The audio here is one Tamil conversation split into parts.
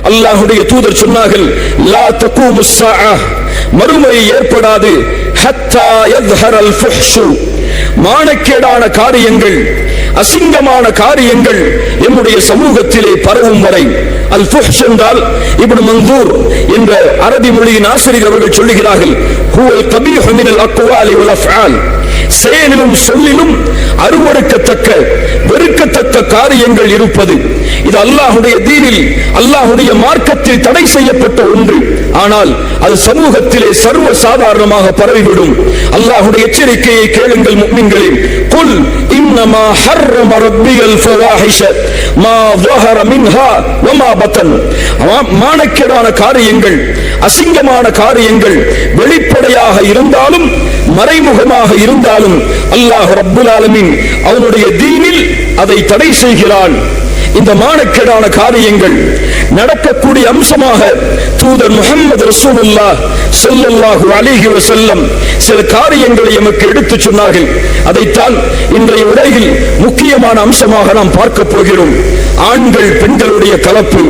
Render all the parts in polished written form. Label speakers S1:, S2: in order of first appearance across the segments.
S1: அல்லாஹ்வுடைய தூதர் சொன்னார்கள், லா தகூமுஸ் ஸாஅ, மறுமை ஏற்படாது, ஹத்தா யத்ஹரல் ஃபுஹ்ஷு, மானக்கேடான காரியங்கள், அசிங்கமான காரியங்கள் என்னுடைய சமூகத்திலே பரவும் வரை. அல் ஃபுஹ்ஷ் என்றால் இப்னு மன்சூர் என்ற அரபி மொழியின் ஆசிரியர் அவர்கள் சொல்லுகிறார்கள், ஹுவல் கபீஹு மினல் அக்வாலி வல் அஃஆல், செயலிலும் சொல்லிலும் அருவருக்கத்தக்க வெறுக்கத்தக்க காரியங்கள் இருப்பது. இது அல்லாஹ்வுடைய தீனில், அல்லாஹ்வுடைய மார்க்கத்தில் தடை செய்யப்பட்ட ஒன்று. ஆனால் அது சமூகத்திலே சர்வ சாதாரணமாக பரவிவிடும். அல்லாஹ்வுடைய எச்சரிக்கையை கேளுங்கள் முஃமின்களே. குல் இன்னமா ஹர்ரம ரப்பியல் ஃபவாஹிஷ மா ظஹர மின்ஹா வமா பத்தன். மானக்கேடான காரியங்கள், அசிங்கமான காரியங்கள் வெளிப்படையாக இருந்தாலும் மறைமுகமாக இருந்தாலும் அல்லாஹ் ரப்புல் ஆலமீன் அவனுடைய தீனில் அதை தடை செய்கிறான். இந்த மானக்கேடான காரியங்கள் நடக்கக்கூடிய அம்சமாக தூதர் முஹம்மது ரசூலுல்லாஹ் ஸல்லல்லாஹு அலைஹி வஸல்லம் சில காரியங்களை நமக்கு எடுத்துச் சொன்னார்கள். அதைத்தான் இன்றைய உரையில் முக்கியமான அம்சமாக நாம் பார்க்க போகிறோம். ஆண்கள் பெண்களுடைய கலப்பு,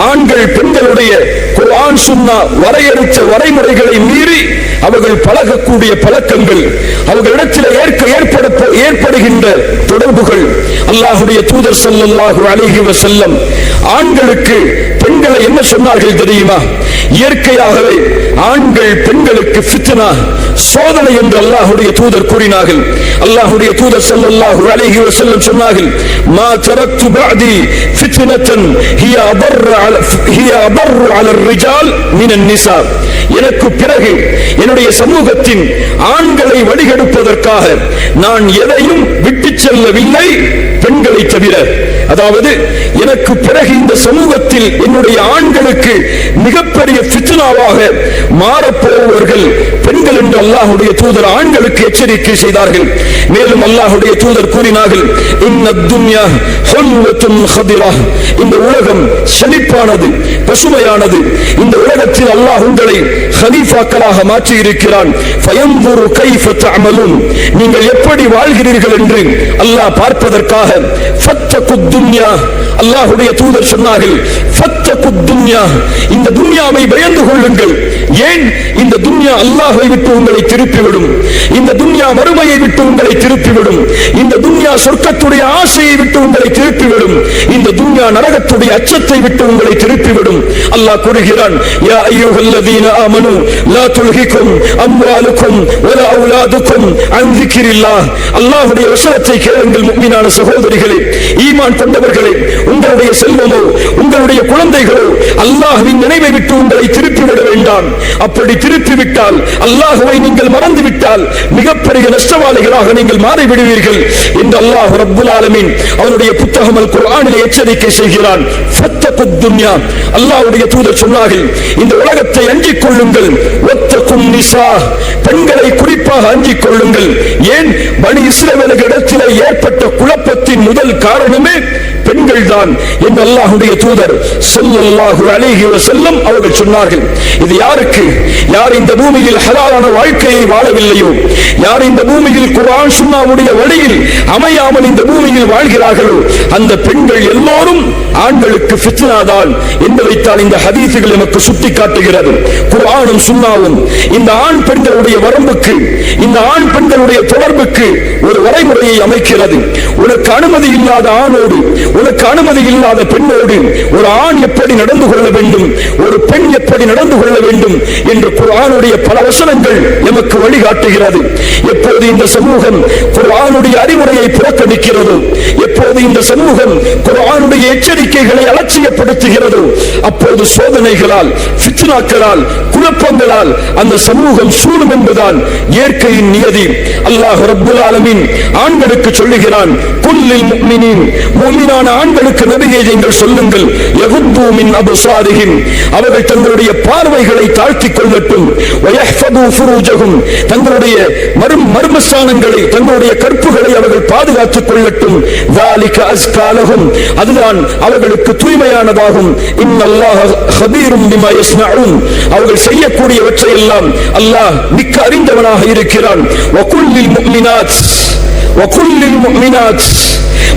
S1: ஆண்கள் பெண்களுடைய குர்ஆன் சுன்னா வரையறுத்த வரைமுறைகளை மீறி அவர்கள் பழகக்கூடிய பழக்கங்கள், அவர்களிடத்தில் ஏற்படுகின்ற தொடர்புகள். அல்லாஹ்வுடைய தூதர் ஸல்லல்லாஹு அலைஹி வஸல்லம் ஆண்களுக்கு பெண்களை என்ன சொன்னார்கள் தெரியுமா? இயற்கையாகவே ஆண்கள் பெண்களுக்கு ஃபித்னா, சோதனை என்று அல்லாஹ்வுடைய தூதர் கூறினார்கள். அல்லாஹ்வுடைய தூதர் ஸல்லல்லாஹு அலைஹி வஸல்லம் சொன்னார்கள், மா தரக்து பஅதி ஃபித்னத்தன் ஹிய அபர்ரு அலர் ரிஜால் மினன் நிசா. எனக்கு பிறகு என்னுடைய சமூகத்தின் ஆண்களை வழிகெடுப்பதற்காக நான் எதையும் விட்டு செல்லவில்லை, பெண்களை தவிர. அதாவது எனக்கு பிறகு இந்த சமூகத்தில் என்னுடைய ஆண்களுக்கு மிகப்பெரிய ஃபித்னாவாக மாறப்போவர்கள் பெண்கள் என்று அல்லாஹ்வுடைய தூதர் ஆண்களுக்கு எச்சரிக்கை செய்தார்கள். மேலும் அல்லாஹ்வுடைய தூதர் கூறினார்கள், இன்னத் துன்யா ஹுல்வத்துன் ஹதிரா, இந்த உலகம் செழிப்பானது, பசுமையானது. இந்த உலகத்தில் அல்லாஹ் உங்களை கலீஃபாக்களாக மாற்றி இருக்கிறான். ஃபயன்துரு கைஃப தஅமலுன், நீங்கள் எப்படி வாழ்கிறீர்கள் என்று அல்லாஹ் பார்ப்பதற்காக ஃபத்தகுத் துன்யா, அல்லாஹ்வுடைய தூதர் சொன்னார்கள், ஃபத்தகுத் துன்யா, இந்த துன்யாவை பயந்து கொள்ளுங்கள். ஏன்? இந்த துன்யா அல்லாஹ்வை விட்டு உங்களை திருப்பிவிடும், இந்த துன்யா மறுமையை விட்டு உங்களை திருப்பிவிடும், இந்த துன்யா சொர்க்கத்துடைய ஆசையை விட்டு உங்களை திருப்பிவிடும், இந்த துன்யா நரகத்துடைய அச்சத்தை விட்டு உங்களை திருப்பிவிடும். அல்லாஹ் கூறுகிறான், யா அய்யுஹல்லதீன ஆமனு லா துல்ஹிகும் அம்வாலுக்கும் வலா அவுலாதுக்கும் அன் ذிக்ரில்லாஹ். அல்லாஹ்வுடைய வசனத்தை கேளுங்கள் முஃமினான சகோதரிகளே, ஈமான் கொண்டவர்களே, உங்களுடைய செல்வமோ உங்களுடைய குழந்தைகளோ அல்லாஹ்வின் நினைவை விட்டு உங்களை திருப்பிவிட வேண்டாம். அப்படி திருப்பிவிட்டால், அல்லாஹ்வை நீங்கள் மறந்துவிட்டால் மிகப்பெரிய நஷ்டவாளிகளாக நீங்கள் மாறிவிடுவீர்கள் என்று அல்லாஹ் ரப்புல் ஆலமீன் அவருடைய புத்தகம் அல் குர்ஆனில் எச்சரிக்கை செய்கிறான். ஃபத்தகுத் துன்யா, அல்லாஹ்வுடைய தூதர் சொன்னார்கள், இந்த உலகத்தை அஞ்சிக் கொள்ளுங்கள். வத்தகுன் நிசா, பெண்களை குறிப்பாக அஞ்சிக் கொள்ளுங்கள். ஏன்? பனி இஸ்ரவேலர்களிடத்தில் ஏற்பட்ட குழப்பத்தின் முதல் காரணமே பெண்கள் தான் என்று அல்லாஹ்வுடைய தூதர் ஸல்லல்லாஹு அலைஹி வஸல்லம் அவர்கள் சொன்னார்கள். இது யாருக்கு? யார் இந்த பூமியில் ஹலாலான வாழ்க்கையை வாழவில்லையோ, யார் இந்த பூமியில் குர்ஆன் சுன்னாவுடைய வழியில் அமையாமல் இந்த பூமியில் வாழ்கிறார்களோ, அந்த பெண்கள் எல்லோரும் ஆண்களுக்கு ஃபித்னா தான் என்பதைத்தான் இந்த ஹதீஸுகள் நமக்கு சுட்டிக்காட்டுகிறது. குர்ஆனும் சுன்னாவும் இந்த ஆண் பெண்களுடைய வரம்புக்கு, இந்த ஆண் பெண்களுடைய தொடர்புக்கு ஒரு வரைமுறையை அமைக்கிறது. உனக்கு அனுமதி இல்லாத ஆணோடு, உனக்கு அனுமதி இல்லாத பெண்ணோடு ஒரு ஆண் எப்படி நடந்து கொள்ள வேண்டும், ஒரு பெண் எப்படி நடந்து கொள்ள வேண்டும் என்று குர்ஆனுடைய பல வசனங்கள் நமக்கு வழிகாட்டுகிறது. எப்போது இந்த சமூகம் குர்ஆனுடைய அறிவுரையை புறக்கணிக்கிறதோ, எப்போது இந்த சமூகம் குர்ஆனுடைய எச்சரிக்கைகளை அலட்சியப்படுத்துகிறதோ, அப்போது சோதனைகளால், ஃபித்னாக்களால், குழப்பங்களால் அந்த சமூகம் சூழும் என்பதுதான் இயற்கையின் நியதி. அல்லாஹ் ரப்புல் ஆலமீன் ஆண்களுக்கு சொல்லுகிறான், குல்லில் முஃமினீன், முஃமினான ஆண்களுக்கு நபியே நீங்கள் சொல்லுங்கள், யகுத்து மின் அப்சாரிஹிம், அவர்கள் தங்களுடைய பார்வைகளை தாழ்த்திக் கொள்ளட்டும், வயஹ்ஃபது ஃபுரூஜஹும், தங்களுடைய மர்மஸ்தானங்களை, தங்களுடைய கற்புகளை அவர்கள் பாதுகாத்துக் கொள்ளட்டும், ذلك அஸ்கா லஹும், அதுதான் அவர்களுக்கு தூய்மையானதாகும். இன்னல்லாஹ ஹபீரும் பிமா யஸ்னஊன், அவர்கள் செய்யக்கூடியவற்றை எல்லாம் அல்லாஹ் மிக்க அறிந்தவனாக இருக்கிறான். வகுல்லில் முஃமினாத்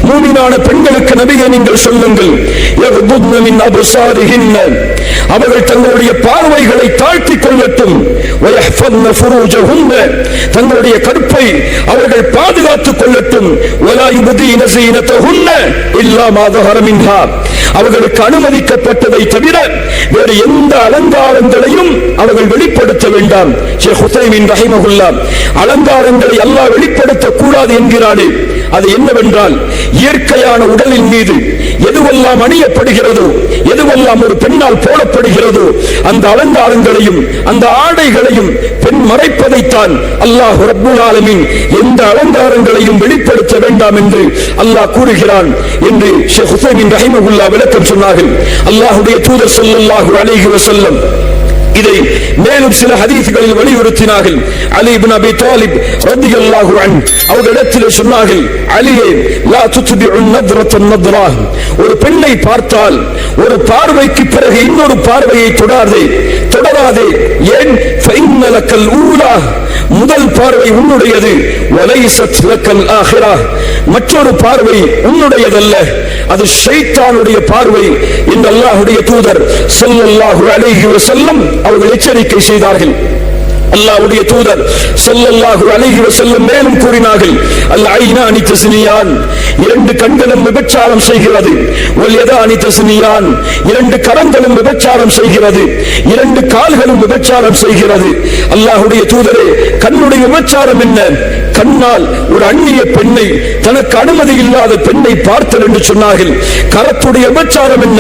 S1: மூமினான பெண்களுக்கு நபியே நீங்கள் சொல்லுங்கள், யக்துத்ன மின் அப்சாரிஹின்ன, அவர்கள் தங்களுடைய பார்வைகளை தாழ்த்திக் கொள்ளட்டும், வயஹ்ஃபத்ன ஃபுரூஜஹுன்ன, தங்களுடைய கற்பை அவர்கள் பாதுகாத்துக் கொள்ளட்டும், வலா யுப்தீன ஸீனத்தஹுன்ன இல்லா மா ஸஹர மின்ஹா, அவர்களுக்கு அனுமதிக்கப்பட்டதை தவிர வேறு எந்த அலங்காரங்களையும் அவர்கள் வெளிப்படுத்த வேண்டாம். ஷேக் உஸைமீன் ரஹிமஹுல்லாஹ் அலங்காரங்களை அல்லாஹ் வெளிப்படுத்தக் கூடாது என்கிறானே, அது என்னவென்றால் இயற்கையான உடலின் மீது எதுவெல்லாம் அணியப்படுகிறதோ, எதுவெல்லாம் ஒரு பெண்ணால் போடப்படுகிறதோ அந்த அலங்காரங்களையும் அந்த ஆடைகளையும் பெண் மறைப்பதைத்தான் அல்லாஹ் ரப்புல் ஆலமீன் எந்த அலங்காரங்களையும் வெளிப்படுத்த வேண்டாம் என்று அல்லாஹ் கூறுகிறான் என்று ஷேக் உஸைமீன் ரஹிமஹுல்லாஹ் விளக்கம் சொன்னார்கள். அல்லாஹ்வுடைய தூதர் ஸல்லல்லாஹு அலைஹி வஸல்லம் இதை மேலும் சில ஹதீஸ்களில் வலியுறுத்தினார்கள். அலி இப்னு அபி தாலிப் ரலியல்லாஹு அன்ஹு அவர்களிடத்தில் சொன்னார்கள், அலியே லா துத்பிஉ நத்ரத்தன் நத்ரா, ஒரு பெண்ணை பார்த்தால் ஒரு பார்வைக்கு பிறகு இன்னொரு பார்வையை தொடராதே. ஏன்? ஃபஇன்ன லக்கல் ஊலா, முதல் பார்வை உன்னுடையது, வலைஸத் லக்கல் ஆখিরা, மற்றொரு பார்வை உன்னுடையதல்ல, அது ஷைத்தானுடைய பார்வை என்று அல்லாஹ்வுடைய தூதர் ஸல்லல்லாஹு அலைஹி வஸல்லம் அவர்கள் எச்சரிக்கை செய்தார்கள். அல்லாஹ்வுடைய தூதர் ஸல்லல்லாஹு அலைஹி வஸல்லம் மேலும் கூறினார்கள், அல் ஐனானி தஸ்னியான், இரண்டு கண்களும் விபச்சாரம் செய்கிறது, வல் யதானி தஸ்னியான், இரண்டு கரங்களும் விபச்சாரம் செய்கிறது, இரண்டு கால்களும் விபச்சாரம் செய்கிறது. அல்லாஹ்வுடைய தூதரே, கண்ணுடைய விபச்சாரம் என்ன? கண்ணால் ஒரு அந்நிய பெண்ணை, தனக்கு அனுமதி இல்லாத பெண்ணை பார்த்தல் என்று சொன்னார்கள். கரத்துடைய விபச்சாரம் என்ன?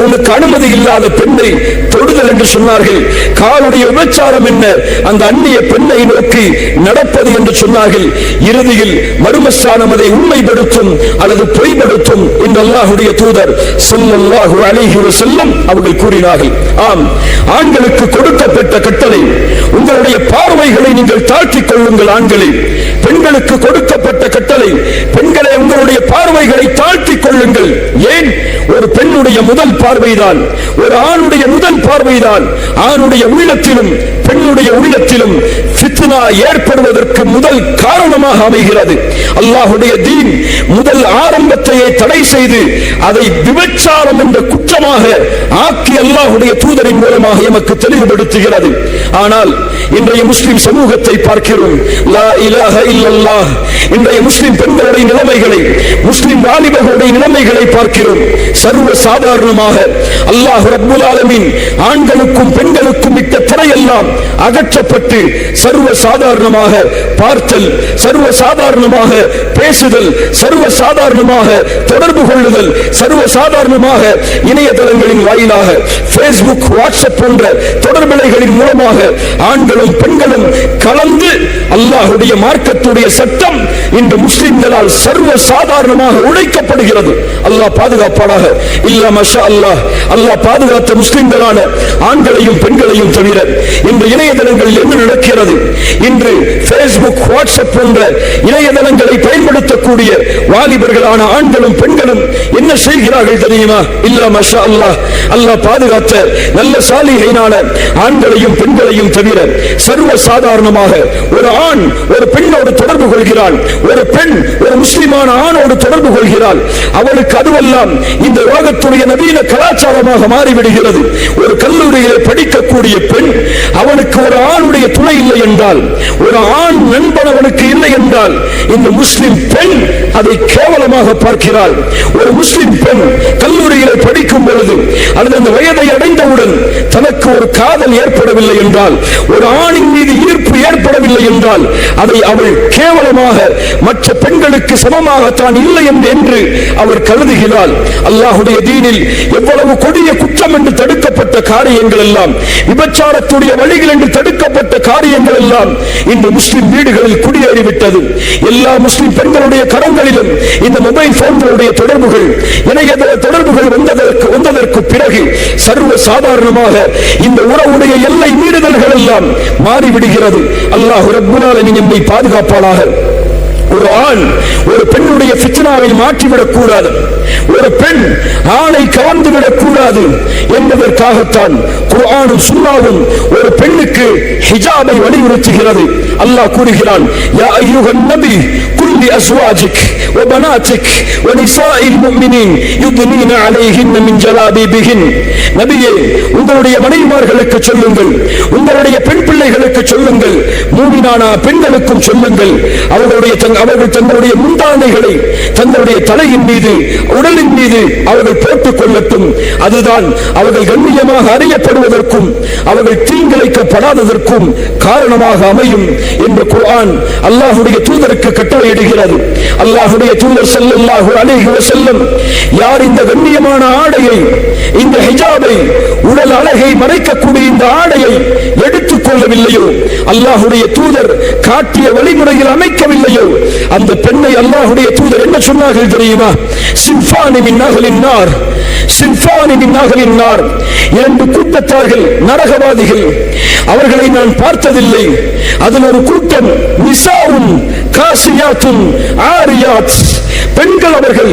S1: உனக்கு அனுமதி இல்லாத பெண்ணை தொடுதல் என்று சொன்னார்கள். காலுடைய விபச்சாரம் என்ன? அந்த அந்நிய பெண்ணை நோக்கி நடப்பது என்று சொன்னார்கள். இறுதியில் மறுமஸ்தானம் அதை உண்மைப்படுத்தும் அல்லது பொய்ப்படுத்தும் என்று அல்லாஹ்வுடைய தூதர் ஸல்லல்லாஹு அலைஹி வஸல்லம் அவர்கள் கூறினார்கள். ஆம், ஆண்களுக்கு கொடுக்கப்பட்ட கட்டளை, உங்களுடைய பார்வைகளை நீங்கள் தாழ்த்திக் கொள்ளுங்கள் ஆண்களே. பெண்களுக்கு கொடுக்கப்பட்ட கட்டளை, பெண்களே உங்களுடைய பார்வைகளை தாழ்த்திக் கொள்ளுங்கள். ஏன்? ஒரு பெண்ணுடைய முதல் பார்வைதான், ஒரு ஆணுடைய முதல் பார்வைதான் ஆணுடைய உள்ளத்திலும் பெண்ணுடைய உள்ளத்திலும் ஃபித்னா ஏற்படுவதற்கு முதல் காரணமாக அமைகிறது. அல்லாஹ்வுடைய தீன் முதல் ஆரம்பத்தையே தடை செய்து அதை விபச்சாரம் என்ற குற்றமாக ஆக்கி அல்லாஹ்வுடைய தூதரின் மூலமாக எமக்கு தெளிவுபடுத்துகிறது. ஆனால் இன்றைய முஸ்லிம் சமூகத்தை பார்க்கிறோம். லா இலாஹ இல்லல்லாஹ், இன்றைய முஸ்லிம் பெண்களுடைய நிலைமைகளை, முஸ்லிம் வாலிபர்களுடைய நிலைமைகளை பார்க்கிறோம். சர்வ சாதாரணமாக அல்லாஹ் ரப்புல் ஆலமீன் ஆண்களுக்கும் பெண்களுக்கும் இட்ட திரையெல்லாம் அகற்றப்பட்டு சர்வ சாதாரணமாக பார்த்தல், சர்வ சாதாரணமாக பேசுதல், சர்வ சாதாரணமாக தொடர்பு கொள்ளுதல், சர்வ சாதாரணமாக இணையதளங்களின் வாயிலாக Facebook, WhatsApp போன்ற தொடர்புகளின் மூலமாக ஆண்களும் பெண்களும் கலந்து அல்லாஹ்வுடைய மார்க்கத்துடைய சட்டம் இன்று முஸ்லிம்களால் சர்வ சாதாரணமாக உடைக்கப்படுகிறது. அல்லாஹ் பாதுகாப்பானாக. இல்லா மாஷா அல்லாஹ், அல்லாஹ் பாதுகாத்த முஸ்லிம்களான ஆண்களையும் பெண்களையும் தவிர இன்று இணையதளங்களில் என்ன நடக்கிறது? இன்று Facebook, WhatsApp போன்ற இணையதளங்களை பயன்படுத்தக்கூடிய வாலிபர்களான ஆண்களும் பெண்களும் என்ன செய்கிறார்கள் தெரியுமா? இல்லா மாஷா அல்லாஹ், அல்லாஹ் பாதுகாத்த நல்ல சாலிஹைனான ஆண்களையும் பெண்களையும் தவிர சர்வ சாதாரணமாக ஒரு ஆண் ஒரு பெண்ணோடு தொடர்பு கொள்கிறாள், ஒரு பெண் ஒரு முஸ்லிமான ஆணோடு தொடர்பு கொள்கிறாள். அவளுக்கு அதுவெல்லாம் இந்த உலகத்துடைய நவீன கலாச்சாரமாக மாறிவிடுகிறது. ஒரு கல்லூரியில் படிக்கக்கூடிய பெண், அவனுக்கு ஒரு ஆணுடைய துணை இல்லை என்றால், ஒரு ஆண் நண்பன் அவனுக்கு இல்லை என்றால், இந்த முஸ்லிம் பெண் அதை கேவலமாக பார்க்கிறாள். ஒரு முஸ்லிம் பெண் கல்லூரியில் படிக்கும் பொழுது அல்லது அந்த வயதை அடைந்தவுடன் தனக்கு ஒரு காதல் ஏற்படவில்லை என்றால், ஒரு ஆணின் மீது ஈர்ப்பு ஏற்படவில்லை என்றால், அதை அவள் கேவலமாக மற்ற பெண்களுக்கு சமமாக தான் இல்லை என்று அவர் கருதுகிறாள். அல்லாஹ்வுடைய தீனில் எவ்வளவு கொடிய குற்றம் என்று தடுக்கப்பட்ட காரியங்கள் எல்லாம், விபச்சாரத்துடைய வழிகள் என்று தடுக்கப்பட்ட காரியங்கள் எல்லாம் இன்று முஸ்லிம் வீடுகளில் குடியேறிவிட்டது. எல்லா முஸ்லிம் பெண்களுடைய கரங்களிலும் இந்த மொபைல் போன்களுடைய தொடர்புகள், இணையதள தொடர்புகள் வந்ததற்கு பிறகு சர்வ சாதாரணமாக இந்த உறவுடைய எல்லை மீறுதல்கள் எல்லாம் மாறிவிடுகிறது. அல்லாஹ் ரப்புல் ஆலமீன் நம்மை பாதுகாப்பானாக. ஒரு ஆண் ஒரு பெண்ணுடைய ஃபித்னாவை மாற்றிவிடக் கூடாது, ஒரு பெண் ஆணை கவர்ந்துவிடக் கூடாது என்பதற்காகத்தான் குர்ஆனும் சுன்னாவும் ஒரு பெண்ணுக்கு ஹிஜாபை வலியுறுத்துகிறது. அல்லாஹ் கூறுகிறான், யா அய்யுஹன் நபி குல் وقل لأزواجك وبناتك ونساء المؤمنين يدنين عليهن من جلابيبهن. நபியே, உங்களுடைய மனைவிமார்களுக்கு சொல்லுங்கள், உங்களுடைய பெண் பிள்ளைகளுக்கு சொல்லுங்கள், மூமினான பெண்களுக்கும் சொல்லுங்கள், அவர்கள் தங்களுடைய முந்தானைகளை தங்களுடைய தலையின் மீது உடலின் மீது அவர்கள் போட்டுக் கொள்ளட்டும். அதுதான் அவர்கள் கண்ணியமாக அறியப்படுவதற்கும் அவர்கள் தீங்கிழைக்கப்படாததற்கும் காரணமாக அமையும் என்று குர்ஆன் அல்லாஹ்வுடைய தூதருக்கு கட்டளையிடுகிறது. அல்லாஹ்வுடைய தூதர் ஸல்லல்லாஹு அலைஹி வஸல்லம் யார் இந்த கண்ணியமான ஆடையை, இந்த ஹிஜாபை, உடல் அழகை மறைக்கக்கூடிய இந்த ஆடையை எடுத்துக் கொள்ளவில்லையோ, அல்லாஹ்வுடைய தூதர் காட்டிய வழிமுறையில் அமைக்கவில்லையோ, அந்த பெண்ணை அல்லாஹ்வுடைய தூதர் என்ன சொன்னார்கள் தெரியுமா? சின்ஃபானி மின் அஹ்லின் நார், சின்ஃபானி மின் அஹ்லின் நார். இரண்டு கூட்டத்தார்கள் நரகவாதிகள், அவர்களை நான் பார்த்ததில்லை. அதில் ஒரு கூட்டம் நிசாவும் காசியாத்தும் ஆரியாத், பெண்கள், அவர்கள்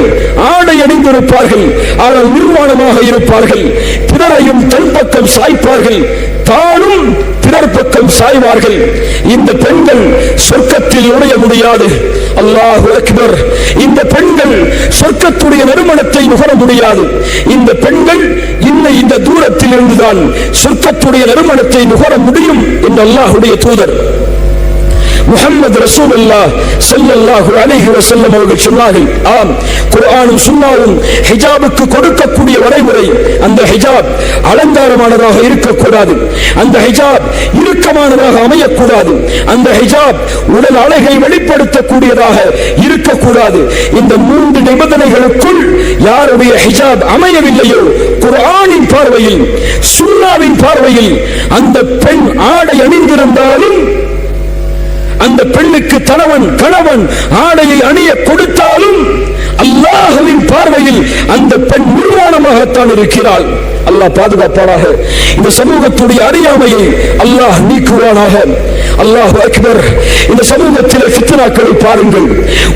S1: ஆடை அணிந்திருப்பார்கள், ஆனால் நிர்வாணமாக இருப்பார்கள், பிறரையும் தன் பக்கம் சாய்ப்பார்கள், தானும் பிறர் பக்கம் சாய்வார்கள். இந்த பெண்கள் சொர்க்கத்தில் நுழைய முடியாது. அல்லாஹு அக்பர். இந்த பெண்கள் சொர்க்கத்துடைய நறுமணத்தை நுகர முடியாது. இந்த பெண்கள் இந்த தூரத்தில் இருந்துதான் சொர்க்கத்துடைய நறுமணத்தை நுகர முடியும் என்று அல்லாஹ்வுடைய தூதர் முஹம்மது ரசூலுல்லாஹ் ஸல்லல்லாஹு அலைஹி வஸல்லம் அவர்கள் சொன்னார்கள். ஆம், குர்ஆனும் சுன்னாவும் ஹிஜாபுக்கு கொடுக்கக்கூடிய வரைமுறை, அந்த ஹிஜாப் அலங்காரமானதாக இருக்கக்கூடாது, அந்த ஹிஜாப் இறுக்கமானதாக அமையக்கூடாது, அந்த ஹிஜாப் உடல் அழகை வெளிப்படுத்தக்கூடியதாக இருக்கக்கூடாது. இந்த மூன்று நிபந்தனைகளுக்குள் யாருடைய ஹிஜாப் அமையவில்லையோ, குர்ஆனின் பார்வையில், சுன்னாவின் பார்வையில் அந்த பெண் ஆடை அணிந்திருந்தாலும், அந்த பெண்ணுக்கு கணவன் ஆடையை அணிய கொடுத்தாலும், அல்லாஹ்வின் பார்வையில் அந்த பெண் நிர்வாணமாகத்தான் இருக்கிறாள். அல்லாஹ் பாதுகாப்பானாக. இந்த சமூகத்துடைய அறியாமையை அல்லாஹ் நீக்குவானாக. அல்லாஹு அக்பர். இந்த சமூகத்தில் ஃபித்னாக்களை பாருங்கள்.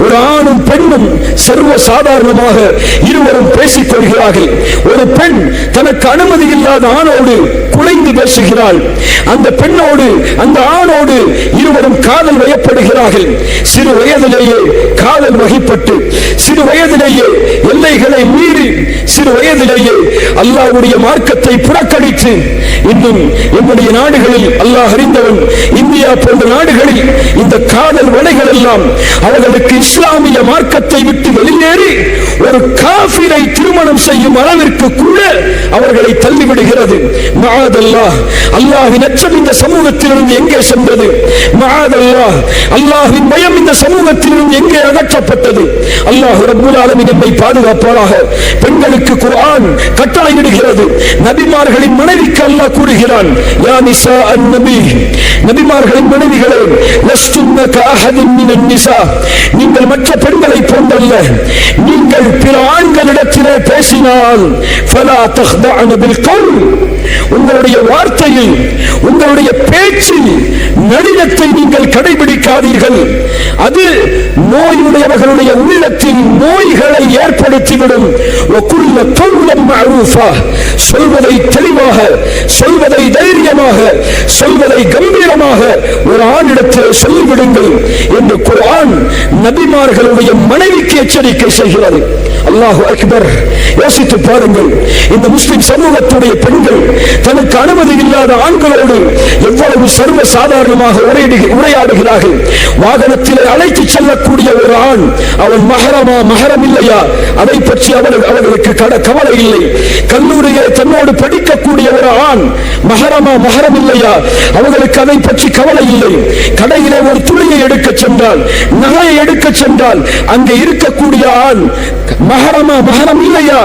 S1: ஒரு ஆணும் பெண்ணும் சர்வ சாதாரணமாக இருவரும் பேசிக் கொள்கிறார்கள். ஒரு பெண் தனக்கு அனுமதி இல்லாத ஆணோடு குழைந்து பேசுகிறாள். அந்த பெண்ணோடு அந்த ஆணோடு இருவரும் காதல் வயப்படுகிறார்கள். சிறு வயதிலேயே காதல் வகைப்பட்டு, சிறு வயதிலேயே எல்லைகளை மீறி, சிறு வயதிலேயே அல்லாஹ்வுடைய மார்க்கத்தை புறக்கணித்து, இன்னும் நம்முடைய நாடுகளில் அல்லாஹ் அறிந்தவன், இந்தியா போன்ற நாடுகளில் இந்த காதல் வலைகள் எல்லாம் அவர்களுக்கு இஸ்லாமிய மார்க்கத்தை விட்டு வெளியேறி ஒரு காஃபிரை திருமணம் செய்யும் அளவிற்கு கூட அவர்களை தள்ளிவிடுகிறது. மஆதல்லாஹ். அல்லாஹ்வின் அச்சம் இந்த சமூகத்திலிருந்து எங்கே சென்றது? மஆதல்லாஹ். அல்லாஹ்வின் பயம் இந்த சமூகத்திலிருந்து எங்கே அகற்றப்பட்டது? அல்லாஹ் ரப்பல் ஆலமீன் நம்மை பாதுகாப்பானாக. பெண்களுக்கு குர்ஆன் கட்டளையிடுகிறது. நபிமார்களின் மனைவிக்கு அல்லாஹ் கூறுகிறான், யா நிசா அன்-நபி, நபிமார்களின் மனைவிகளே, லஸ்துன்ன கஅஹதின் மினன் நிசா, நீங்கள் மற்ற பெண்களை போன்றல்ல. நீங்கள் பிற ஆண்களிடத்திலே பேசினால் ஃபலா தഖ்தஅன பில் கௌல், உங்களுடைய வார்த்தையில், உங்களுடைய பேச்சில் நளினத்தை நீங்கள் கடைபிடிக்காதீர்கள். அது நோயுடையவர்களுடைய உள்ளத்தில் நோய்களை ஏற்படுத்திவிடும். வகுல்ல கௌலன் மஅரூஃபா, சொல்வதை தெளிவாக, சொல்வதை தைரியமாக, சொல்வதை கம்பீரமாக ஒரு ஆணிடத்தில் சொல்லிவிடுங்கள் என்று குர்ஆன் நபிமார்களுடைய மனைவிக்கு எச்சரிக்கை செய்கிறது. அல்லாஹு அக்பர். யோசித்து பாருங்கள், இந்த முஸ்லிம் சமூகத்துடைய பெண்கள் தனக்கு அனுமதி இல்லாத ஆண்களோடு எவ்வளவு சர்வ சாதாரணமாக உரையாடுகிறார்கள். வாகனத்தில் அழைத்து செல்லக்கூடிய ஒரு ஆண், அவன் மஹரமா மஹரம் இல்லையா, அதை பற்றி அவர்களுக்கு கவலை இல்லை. கல்லூரியில் தன்னோடு படிக்கக்கூடிய ஒரு ஆண் மஹரமா மஹரம் இல்லையா, அவர்களுக்கு அதை பற்றி கவலை இல்லை. கடையிலே ஒரு துணியை எடுக்க சென்றால், நகையை எடுக்க சென்றால், அங்கே இருக்கக்கூடிய ஆண் மஹரமா மஹரம் இல்லையா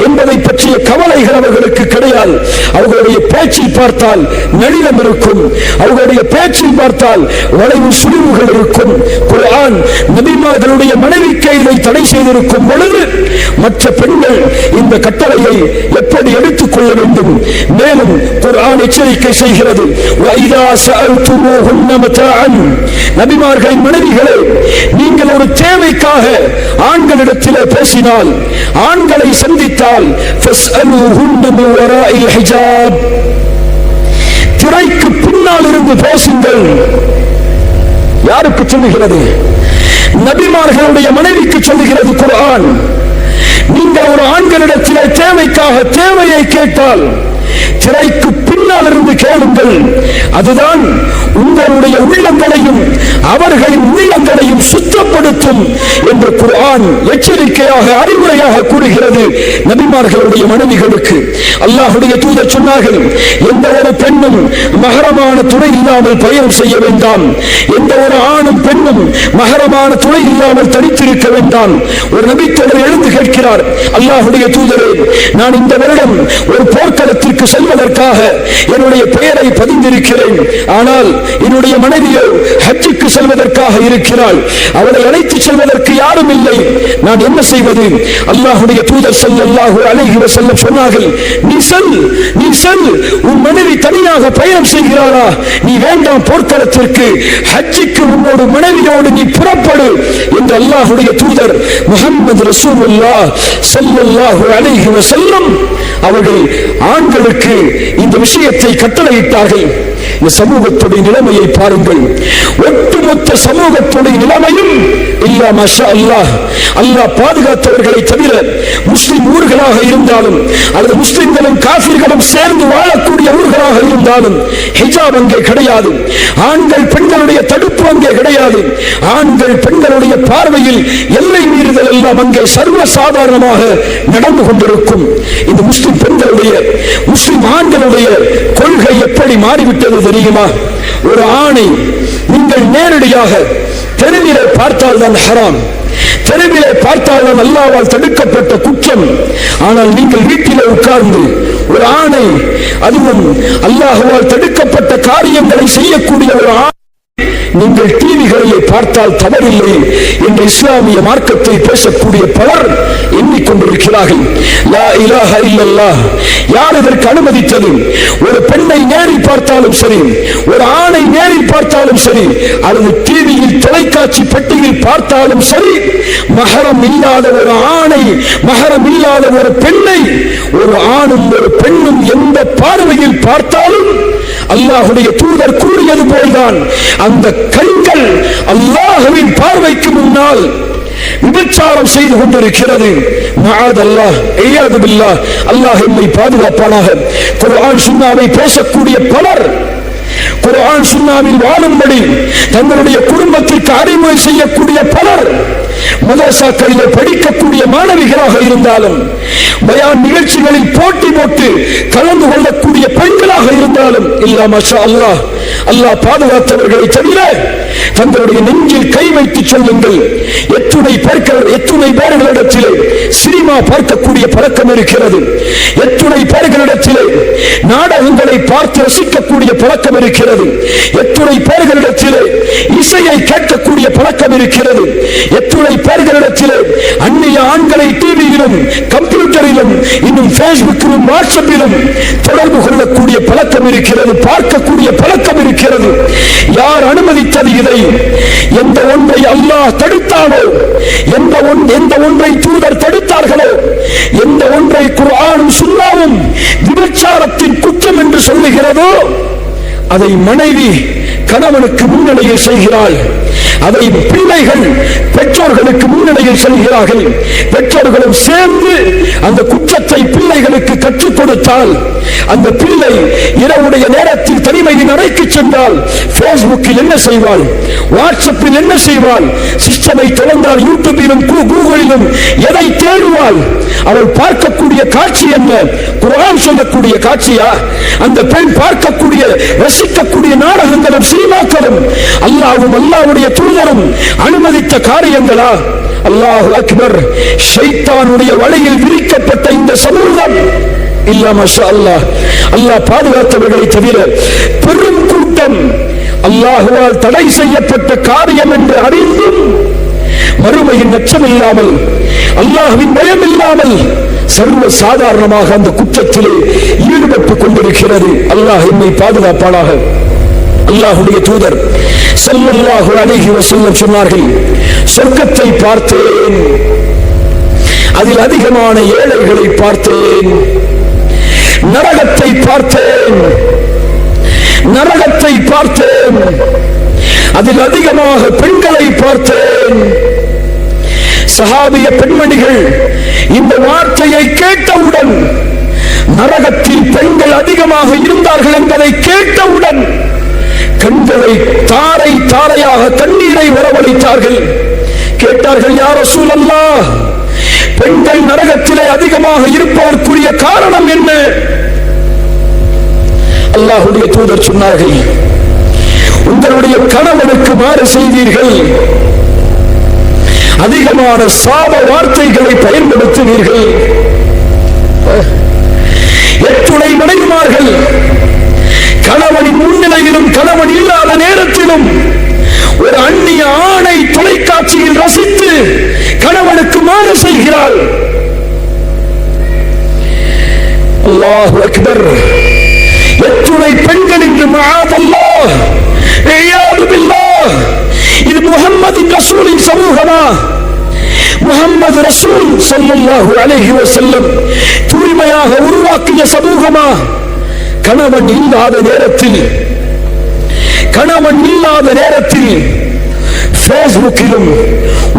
S1: என்பதை பற்றிய கவலைகள் அவர்களுக்கு கிடையாது. அவர்களுடைய பேச்சில் பார்த்தால் நளினம் இருக்கும், அவர்களுடைய பேச்சில் பார்த்தால் வளைவு சுழிவுகள் இருக்கும். குர்ஆன் நபிமார்களுடைய மனைவிக்கு இதை தடை செய்திருக்கும் பொழுது மற்ற பெண்கள் இந்த கட்டளையை எப்படி எடுத்துக் கொள்ள வேண்டும்? மேலும் குர்ஆன் எச்சரிக்கை செய்கிறது, வஇதா சஅல்துமூஹுன்ன மதாஅன், நபிமார்களின் மனைவிகளே, நீங்கள் ஒரு தேவைக்காக ஆண்களிடத்தில் பேசினால், ஆண்களை சந்தித்தால், ஃபஸ்அலூஹுன்ன மின் வராஇல் ஹிஜாப், திரைக்கு பின்னால் இருந்து பேசுங்கள். யாருக்கு சொல்லுகிறது? நபிமார்களுடைய மனைவிக்கு சொல்லுகிறது குர்ஆன். நீங்கள் ஒரு ஆண்களிடத்திலே தேவைக்காக தேவையை கேட்டால் திரைக்கு பின்னால் இருந்து கேளுங்கள். அதுதான் உங்களுடைய உள்ளங்களையும் அவர்களின் உள்ளங்களையும் சுத்தப்படுத்தும் என்று குர்ஆன் எச்சரிக்கையாக அறிவுரையாக கூறுகிறது நபிமார்களுடைய மனைவிகளுக்கு. அல்லாஹ்வுடைய தூதர் சொன்னார்கள், எந்த ஒரு பெண்ணும் மஹரமான துணை இல்லாமல் பயணம் செய்ய வேண்டாம். எந்த ஒரு ஆணும் பெண்ணும் மஹரமான துணை இல்லாமல் தனித்திருக்க வேண்டாம். ஒரு நபித்தோழர் எழுந்து கேட்கிறார், அல்லாஹ்வுடைய தூதரே, நான் இந்த வருடம் ஒரு போர்க்களத்திற்கு செல்வதற்காக என்னுடைய பெயரை பதிந்திருக்கிறேன். ஆனால் என்னுடைய மனைவியோ ஹஜ்ஜுக்கு செல்வதற்காக இருக்கிறாள். அவளை அழைத்து செல்வதற்கு யாரும் இல்லை. நான் என்ன செய்வது? அல்லாஹ்வுடைய தூதர் ஸல்லல்லாஹு அலைஹி வஸல்லம் சொன்னார்கள், நீ செல், உன் மனைவி தனியாக பயணம் செய்கிறாளா? நீ வேண்டாம் போர்க்களத்திற்கு, ஹஜ்ஜுக்கு உன்னோட மனைவியோடு நீ புறப்படு என்று அல்லாஹ்வுடைய தூதர் முஹம்மது ரசூலுல்லாஹ் ஸல்லல்லாஹு அலைஹி வஸல்லம் அவர்கள் ஆண்களுக்கு இந்த விஷயத்தை கட்டளையிட்டார்கள். இந்த சமூகத்துடைய நிலைமையை பாருங்கள். ஒட்டுமொத்த சமூகத்துடைய நிலைமையும் இல்லா மாஷா அல்லாஹ், அல்லாஹ் பாதுகாத்தவர்களை தவிர முஸ்லிம் ஊர்களாக இருந்தாலும் அல்லது முஸ்லிம்களும் காஃபிர்களும் சேர்ந்து வாழக்கூடிய ஊர்களாக இருந்தாலும் ஹிஜாப் அங்கே கிடையாது. ஆண்கள் பெண்களுடைய தடுப்பு அங்கே கிடையாது. ஆண்கள் பெண்களுடைய பார்வையில் எல்லை மீறுதல் எல்லாம் அங்கே சர்வசாதாரணமாக நடந்து கொண்டிருக்கும். இந்த முஸ்லிம் பெண்களுடைய முஸ்லிம் ஆண்களுடைய கொள்கை எப்படி மாறிவிட்டது தெரியுமா? ஒரு ஆணை நீங்கள் நேரடியாக தெருவிலே பார்த்தால் தான் ஹராம், தெருவிலே பார்த்தால் தான் அல்லாஹ்வால் தடுக்கப்பட்ட குற்றம். ஆனால் நீங்கள் வீட்டிலே உட்கார்ந்து ஒரு ஆணை, அதுவும் அல்லாஹ்வால் தடுக்கப்பட்ட காரியங்களை செய்யக்கூடிய ஒரு ஆணை நீங்கள் டிவிகளிலே பார்த்தால் தவறில்லை என்று இஸ்லாமிய மார்க்கத்தை பேசக்கூடிய பலர் எண்ணிக்கொண்டிருக்கிறார்கள். லா இலாஹ இல்லல்லாஹ். யார் இதற்கு அனுமதித்தது? ஒரு பெண்ணை நேரில் பார்த்தாலும் சரி, ஒரு ஆணை நேரில் பார்த்தாலும் சரி, அல்லது டிவியில் தொலைக்காட்சி பெட்டியில் பார்த்தாலும் சரி, மஹரம் இல்லாத ஒரு ஆணை, மஹரம் இல்லாத ஒரு பெண்ணை ஒரு ஆணும் ஒரு பெண்ணும் எந்த பார்வையில் பார்த்தாலும் அல்லாஹ்வுடைய தூதர் கூறியது போல்தான் அந்த கண்கள் அல்லாஹ்வின் பார்வைக்கு முன்னால் விபச்சாரம் செய்து கொண்டிருக்கிறது. மஆதல்லாஹ், இய்யாது பில்லாஹ். அல்லாஹ் என்னை பாதுகாப்பானாக. குர்ஆன் சுன்னாவை பேசக்கூடிய பலர் குர்ஆன் சுன்னாவில் வாழும்படி தங்களுடைய குடும்பத்திற்கு அறிமுறை செய்யக்கூடிய பலர் மதரசாக்களிலே படிக்கக்கூடிய மாணவிகளாக இருந்தாலும், பயான் நிகழ்ச்சிகளில் போட்டி போட்டு கலந்து கொள்ளக்கூடிய பெண்களாக இருந்தாலும் இல்லா மாஷா அல்லாஹ், அல்லாஹ் பாதுகாத்தவர்களை தவிர தங்களுடைய நெஞ்சில் கை வைத்து சொல்லுங்கள், எத்துணை பேர்களிடத்திலே சினிமா பார்க்கக்கூடிய பழக்கம் இருக்கிறது, எத்துணை பேர்களிடத்திலே நாடகங்களை பார்த்து ரசிக்கக்கூடிய பழக்கம் இருக்கிறது, எத்துணை பேர்களிடத்திலே இசையை கேட்கக்கூடிய பழக்கம் இருக்கிறது, எத்துணை பேர்களிடத்திலே அந்நிய ஆண்களை டிவியிலும் கம்ப்யூட்டரிலும் இன்னும் பேஸ்புக்கிலும் வாட்ஸ்அப்பிலும் தொடர்பு கொள்ளக்கூடிய பழக்கம் இருக்கிறது, பார்க்கக்கூடிய பழக்கம் இருக்கிறது. யார் அனுமதித்தது இதை? எந்த ஒன்றை அல்லாஹ் தடுத்தானோ, எந்த ஒன்றை தூதர் தடுத்தார்களோ, எந்த ஒன்றை குர்ஆனும் சுன்னாவும் விபச்சாரத்தின் குற்றம் என்று சொல்லுகிறதோ அதை மனைவி கணவனுக்கு முன்னிலையில் செய்கிறாள். அதை பிள்ளைகள் பெற்றோர்களுக்கு முன்னிலையில் செல்கிறார்கள். பெற்றோர்களும் சேர்ந்து அந்த குற்றத்தை பிள்ளைகளுக்கு கற்றுக் கொடுத்தால், அந்த பிள்ளை இரவுடைய நேரத்தில் தனிமையின் அறைக்கு சென்றால் பேஸ்புக்கில் என்ன செய்வாள், வாட்ஸ்அப்பில் என்ன செய்வாள், சிஸ்டமை திறந்தால் யூடியூபிலும் கூகுளிலும் எதை தேடுவாள்? அவள் பார்க்கக்கூடிய காட்சி என்ன? குர்ஆன் சொல்லக்கூடிய காட்சியா? அந்த பெண் பார்க்கக்கூடிய ரசிக்கக்கூடிய நாடகங்களும் சினிமாக்களும் அல்லாஹ்வும் அல்லாஹ்வுடைய தூதரும் அனுமதித்த காரியங்களா? அல்லாஹு அக்பர். ஷைத்தானுடைய வலையில் விரிக்கப்பட்ட இந்த சமூகம் இல்லா மாஷா அல்லாஹ், அல்லாஹ் பாதுகாத்தவர்களை தவிர பெரும் கூட்டம் அல்லாஹ்வால் தடை செய்யப்பட்ட காரியம் என்று அறிந்தும் மறுமையின் அச்சம் இல்லாமல், அல்லாஹ்வின் பயம் இல்லாமல் சர்வ சாதாரணமாக அந்த குற்றத்திலே ஈடுபட்டுக் கொண்டிருக்கிறது. அல்லாஹ் என்னை பாதுகாப்பானாக. அல்லாஹ்வுடைய தூதர் ஸல்லல்லாஹு அலைஹி வஸல்லம் சொன்னார்கள், சொர்க்கத்தை பார்த்தேன், அதில் அதிகமான ஏழைகளை பார்த்தேன், நரகத்தை பார்த்தேன், அதில் அதிகமாக பெண்களை பார்த்தேன், சஹாபிய பெண்மணிகள் இந்த வார்த்தையை கேட்டவுடன், நரகத்தில் பெண்கள் அதிகமாக இருந்தார்கள் என்பதை கேட்டவுடன் கண்களை தாரை தாரையாக கண்ணீரை வரவழைத்தார்கள். கேட்டார்கள், யா ரசூலல்லாஹ், பெண்கள் நரகத்திலே அதிகமாக இருப்பதற்குரிய காரணம் என்ன? அல்லாஹ்வுடைய தூதர் சொன்னார்கள், உங்களுடைய கணவனுக்கு மாறு செய்தீர்கள், அதிகமான சாப வார்த்தைகளை பயன்படுத்தினீர்கள். எத்துணை மனைவிமார்கள் கணவனின் முன்னிலையிலும் கணவன் இல்லாத நேரத்திலும் ஒரு அந்நிய ஆணை தொலைக்காட்சியில் ரசித்து கணவனுக்கு மாறு செய்கிறாள். அல்லாஹு அக்பர். எத்துணை பெண்கள் இன்று மஆதல்லாஹ், இய்யாது பில்லாஹ், இது முஹம்மதின் ரசூலின் சமூகமா? முஹம்மது ரசூல் ஸல்லல்லாஹு அலைஹி வஸல்லம் தூய்மையாக உருவாக்கிய சமூகமா? கணவன் இல்லாத நேரத்தில் பேஸ்புக்கிலும்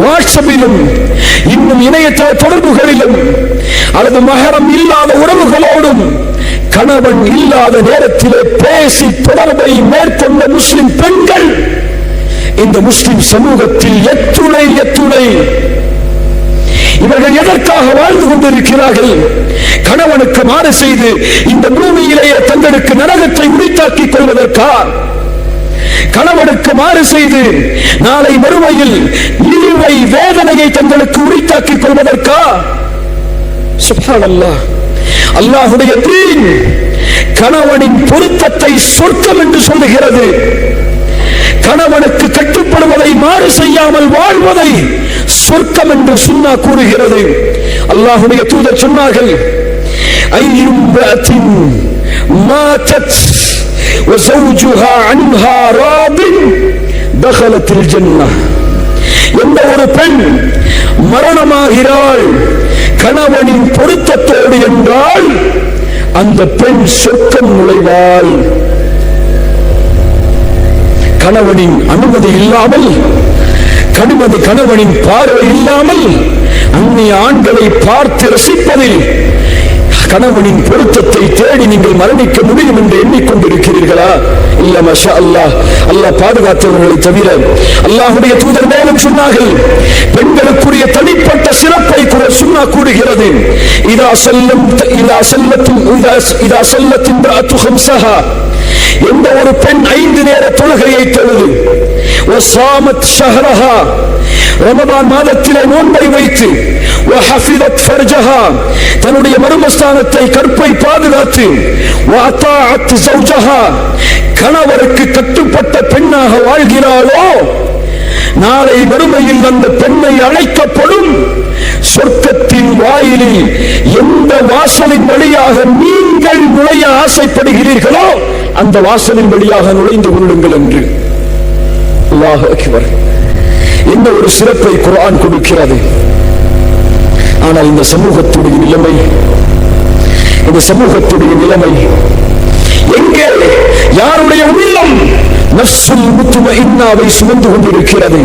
S1: வாட்ஸ்அப்பிலும் இன்னும் இணையதள தொடர்புகளிலும் அல்லது மஹரம் இல்லாத உறவுகளோடும் கணவன் இல்லாத நேரத்திலே பேசி தொடர்பை மேற்கொண்ட முஸ்லிம் பெண்கள் இந்த முஸ்லிம் சமூகத்தில் எத்துணை இவர்கள் எதற்காக வாழ்ந்து கொண்டிருக்கிறார்கள்? கணவனுக்கு மாறு செய்து இந்த பூமியிலேயே தங்களுக்கு நரகத்தை உரித்தாக்கிக் கொள்வதற்கா? கணவனுக்கு மாறு செய்து நாளை மறுமையில் இழிவை வேதனையை தங்களுக்கு உரித்தாக்கிக் கொள்வதற்கா? சுப்ஹானல்லாஹ். அல்லாஹ்வுடைய தீன் கணவனின் பொருத்தத்தை சொர்க்கம் என்று சொல்லுகிறது. கணவனுக்கு கட்டுப்படுவதை மாறு செய்யாமல் வாழ்வதை சொர்க்கம் என்று சுன்னா கூறுகிறது. அல்லாஹ்வுடைய தூதர் சொன்னார்கள், ஐயும் பஅத்தின் மாதத் வஸௌஜுஹா அன்ஹா ராபின் தഖலத்தில் ஜன்னah. எந்த ஒரு பெண் மரணமாகிறாள் கணவனின் பொருத்தத்தோடு என்றால் அந்த பெண் சொர்க்கம் நுழைவாள். கணவனின் அனுமதி இல்லாமல், கணவனின் பார்வை இல்லாமல் அந்நிய ஆண்களை பார்த்து ரசிப்பதில் கணவனின் பொருத்தத்தை தேடி நீங்கள் மரணிக்க முடியும் என்று எண்ணிக்கொண்டிருக்கிறீர்களா? இல்ல, மாஷா அல்லாஹ், அல்லாஹ் பாதுகாத்தவர்களை தவிர. அல்லாஹ்வுடைய தூதர் மேலும் சொன்னார்கள், பெண்களுக்குரிய தனிப்பட்ட சிறப்பை சுன்னா கூறுகிறது. இதா ஸல்லத் இம்ராஅத்து ஹம்ஸஹா, எந்த ஒரு பெண் 5 நேர தொழுகையை தொழுது, வஸாமத் ஷஹ்ரஹா, ரமதான் மாதத்திலே நோன்பை வைத்து, வஹஃபிதத் ஃபர்ஜஹா, தன்னுடைய மர்மஸ்தானத்தை கற்பை பாதுகாத்து, வஅதாஅத் ஸௌஜஹா, கணவருக்கு கட்டுப்பட்ட பெண்ணாக வாழ்கிறாளோ, நாளை மறுமையில் அந்த பெண்ணை அழைக்கப்படும் சொர்க்கத்தின் வாயிலில் எந்த வாசலின் வழியாக நீங்கள் நுழைய ஆசைப்படுகிறீர்களோ அந்த வாசலின் வழியாக நுழைந்து கொள்ளுங்கள் என்று. அல்லாஹ் அக்பர். இந்த ஒரு சிறப்பை குர்ஆன் கொடுக்கிறது. ஆனால் இந்த சமூகத்துடைய நிலைமை எங்கே? யாருடைய உள்ளம் நஃப்ஸுல் முத்மஇன்னாவை சுமந்து கொண்டிருக்கிறது?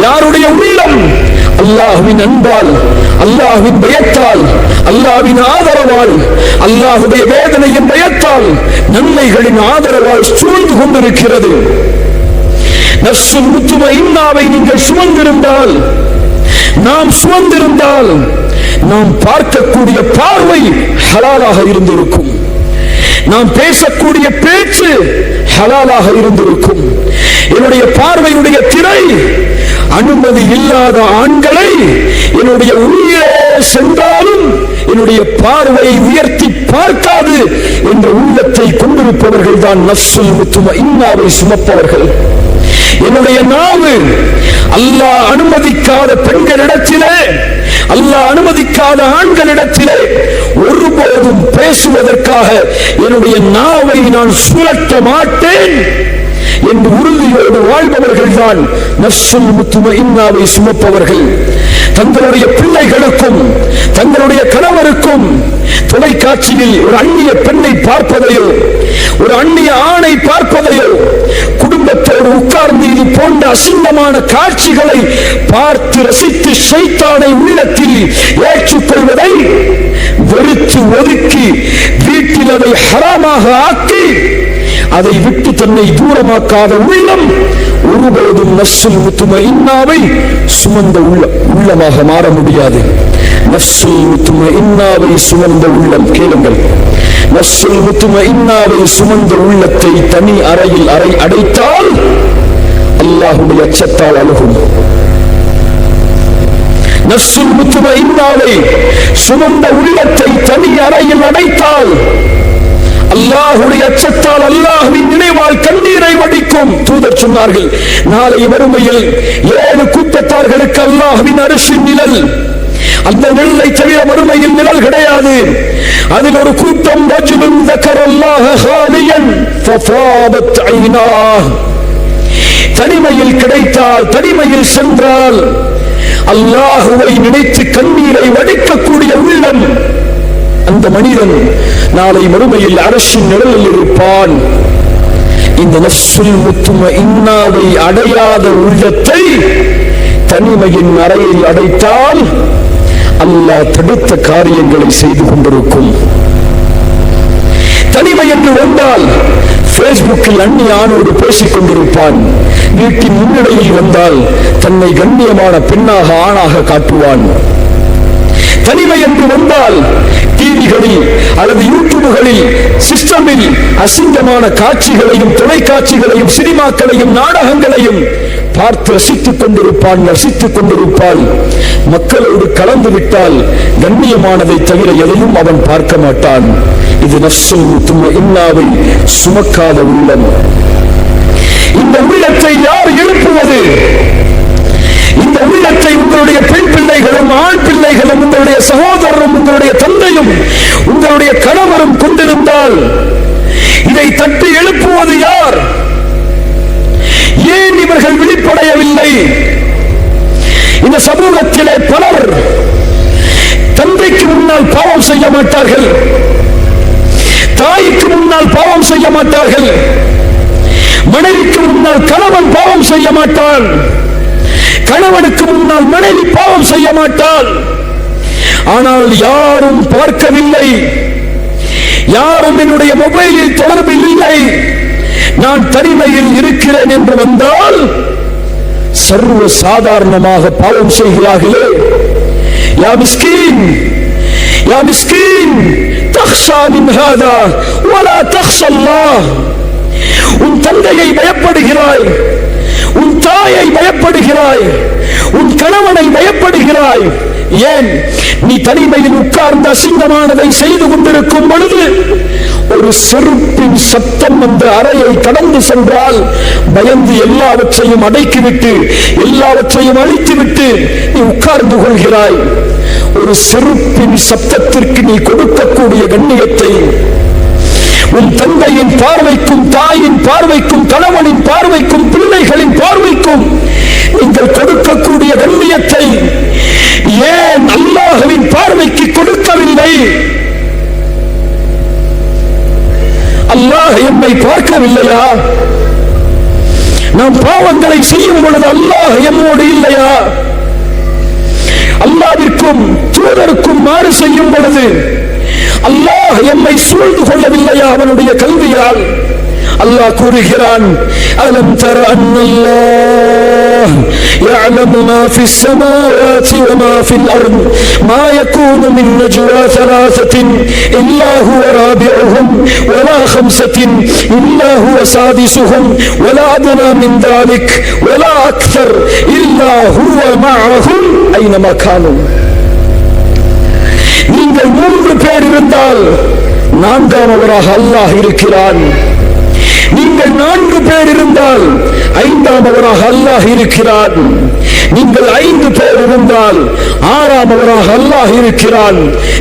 S1: யாருடைய உள்ளம் அல்லாஹ்வின் அன்பால், அல்லாஹ்வின் பயத்தால், அல்லாஹ்வின் ஆதரவால், அல்லாஹ்வுடைய வேதனையின் பயத்தால், நன்மைகளின் ஆதரவால் சூழ்ந்து கொண்டிருக்கிறது? நஃப்ஸுல் முத்மஇன்னாவை நீங்கள் சுமந்திருந்தால், நாம் சுமந்திருந்தால், நாம் பார்க்கக்கூடிய பார்வை ஹலாலாக இருந்திருக்கும், நாம் பேசக்கூடிய பேச்சு ஹலாலாக இருந்திருக்கும். என்னுடைய பார்வையுடைய திரை அனுமதி இல்லாத ஆண்களை என்னுடைய உள்ளே சென்றாலும் என்னுடைய பார்வையை உயர்த்தி பார்க்காது என்ற உள்ளத்தை கொண்டிருப்பவர்கள் தான் நஃப்ஸுல் முத்மஇன்னாவை சுமப்பவர்கள். என்னுடைய நாவு அல்லாஹ் அனுமதிக்காத பெண்களிடத்திலே, அல்லாஹ் அனுமதிக்காத ஆண்களிடத்திலே ஒருபோதும் பேசுவதற்காக என்னுடைய நாவை நான் சுழற்ற மாட்டேன் என்று உறுதியோடு வாழ்பவர்கள் தான் நஃப்ஸுல் முத்மஇன்னாவை சுமப்பவர்கள். தங்களுடைய பிள்ளைகளுக்கும் தங்களுடைய கணவருக்கும் தொலைக்காட்சியில் ஒரு அந்நிய பெண்ணை பார்ப்பதையோ, ஒரு அந்நிய ஆணை பார்ப்பதையோ, குடும்பத்தோடு உட்கார்ந்து இது போன்ற கண்ட அசிங்கமான காட்சிகளை பார்த்து ரசித்து ஷைத்தானை உள்ளத்தில் ஏற்றுக்கொள்வதை வெறுத்து ஒதுக்கி வீட்டில் அதை ஹராமாக ஆக்கி அதை விட்டு தன்னை தூரமாக்காத உள்ளம் ஒருபோதும் நஃப்ஸுல் முத்மஇன்னாவை சுமந்த உள்ளமாக மாற முடியாது. நஃப்ஸுல் முத்மஇன்னாவை சுமந்த உள்ளம், கேளுங்கள், நஃப்ஸுல் முத்மஇன்னாவை சுமந்த உள்ளத்தை தனி அறையில் அடைத்தால் அல்லாஹ்வுடைய அச்சத்தால் அழுகும். நஃப்ஸுல் முத்மஇன்னாவை சுமந்த உள்ளத்தை தனி அறையில் அடைத்தால் அல்லாஹ்வுடைய அச்சத்தால் அல்லாஹ்வின் நினைவால் கண்ணீரை வடிக்கும். தூதர் சொன்னார்கள், நாளை மறுமையில் 7 கூட்டத்தார்களுக்கு அல்லாஹ்வின் அரிசின் நிழல், அந்த நிழலை தவிர மறுமையில் நிழல் கிடையாது. அதில் ஒரு கூட்டம் ரஜுலுன் ذكرல்லாஹ خاليا ففاضت عيناه, தனிமையில் கிடைத்தால், தனிமையில் சென்றால் அல்லாஹ்வை நினைத்து கண்ணீரை வடிக்கக்கூடிய உள்ளம், அந்த மனிதன் நாளை மறுமையில் அரசின் நிழலில் இருப்பான். இந்த நஃப்ஸுல் முத்மஇன்னாவை அடையாத உள்ளத்தை தனிமையின் அறையில் அடைத்தால் அல்லாஹ் தடுத்த காரியங்களை செய்து கொண்டிருக்கும். தனிமை என்று வந்தால் பேஸ்புக்கில் அந்நிய ஆணோடு பேசிக் கொண்டிருப்பான். வீட்டின் முன்னிலையில் வந்தால் தன்னை கண்ணியமான பெண்ணாக ஆணாக காட்டுவான். தனிமை என்று வந்தால் டிவிகளில் அல்லது யூடியூப்களில் சிஸ்டமில் அசிங்கமான காட்சிகளையும் தொலைக்காட்சிகளையும் சினிமாக்களையும் நாடகங்களையும் பார்த்து ரசித்துக் கொண்டிருப்பான், ரசித்துக் கொண்டிருப்பாள். மக்களோடு கலந்து விட்டால் கண்ணியமானதை தவிர எதையும் அவன் பார்க்க மாட்டான். இது நஃப்ஸுல் முத்மஇன்னாவை சுமக்காத உள்ளம். இந்த உள்ளத்தை யார் எழுப்புவது? இந்த உள்ளத்தை உங்களுடைய பெண் பிள்ளைகளும் ஆண் பிள்ளைகளும் உங்களுடைய சகோதரரும் உங்களுடைய தந்தையும் உங்களுடைய கணவரும் கொண்டிருந்தால் இதை தட்டி எழுப்புவது யார்? ஏன் இவர்கள் விழிப்படையவில்லை? இந்த சமூகத்திலே பலர் தந்தைக்கு முன்னால் பாவம் செய்ய மாட்டார்கள், தாய்க்கு முன்னால் பாவம் செய்ய மாட்டார்கள், மனைவிக்கு முன்னால் கணவன் பாவம் செய்ய மாட்டான், கணவனுக்கு முன்னால் மனைவி பாவம் செய்ய மாட்டாள். ஆனால் யாரும் பார்க்கவில்லை, யாரும் என்னுடைய மொபைலில் தொடர்பில் இல்லை, நான் தனிமையில் இருக்கிறேன் என்று வந்தால் சர்வ சாதாரணமாக பாவம் செய்கிறார்களே. யா மிஸ்கீன், யா மிஸ்கீன், தக்ஷா மின் ஹாதா வலா தக்ஷா அல்லாஹ். உன் தந்தையை பயப்படுகிறாய், உன் தாயை பயப்படுகிறாய், உன் கணவனை பயப்படுகிறாய். ஏன்? நீ தனிமையில் உட்கார்ந்த அசிங்கமானதை செய்து கொண்டிருக்கும் பொழுது ஒரு செருப்பின் சத்தம் அந்த அறையை கடந்து சென்றால் பயந்து எல்லாவற்றையும் அடைக்கிவிட்டு எல்லாவற்றையும் அழித்துவிட்டு நீ உட்கார்ந்து கொள்கிறாய். ஒரு செருப்பின் சத்தத்திற்கு நீ கொடுக்கக்கூடிய கண்ணியத்தை உன் தந்தையின் பார்வைக்கும் தாயின் பார்வைக்கும் கணவனின் பார்வைக்கும் பிள்ளைகளின் பார்வைக்கும் நீங்கள் கொடுக்கக்கூடிய கண்ணியத்தை ஏன் அல்லாஹ்வின் பார்வைக்கு கொடுக்கவில்லை? அல்லாஹ் எம்மை பார்க்கவில்லையா? நாம் பாவங்களை செய்யும் பொழுது அல்லாஹ் எம்மோடு இல்லையா? அல்லாஹ்விற்கும் தூதருக்கும் மாறு செய்யும் பொழுது அல்லாஹ் எம்மை சூழ்ந்து கொள்ளவில்லையா அவனுடைய கல்வியால்? அல்லாஹ் கூறுகிறான், அலம் தர அன்னல்லாஹ் يعلم ما في السماوات وما في الأرض ما يكون من نجوى ثلاثة إلا هو رابعهم ولا خمسة إلا هو سادسهم ولا أدنى من ذلك ولا أكثر إلا هو معهم أينما كانوا. நீங்கள் 3 பேர் இருந்தால் 4ஆவதாக அல்லாஹ் இருக்கிறான். நீங்கள் 4 பேர் இருந்தால் 5ஆவதாக அல்லாஹ் இருக்கிறான். நீங்கள் 5 பேர் இருந்தால் 6ஆவதாக அல்லாஹ் இருக்கிறான்.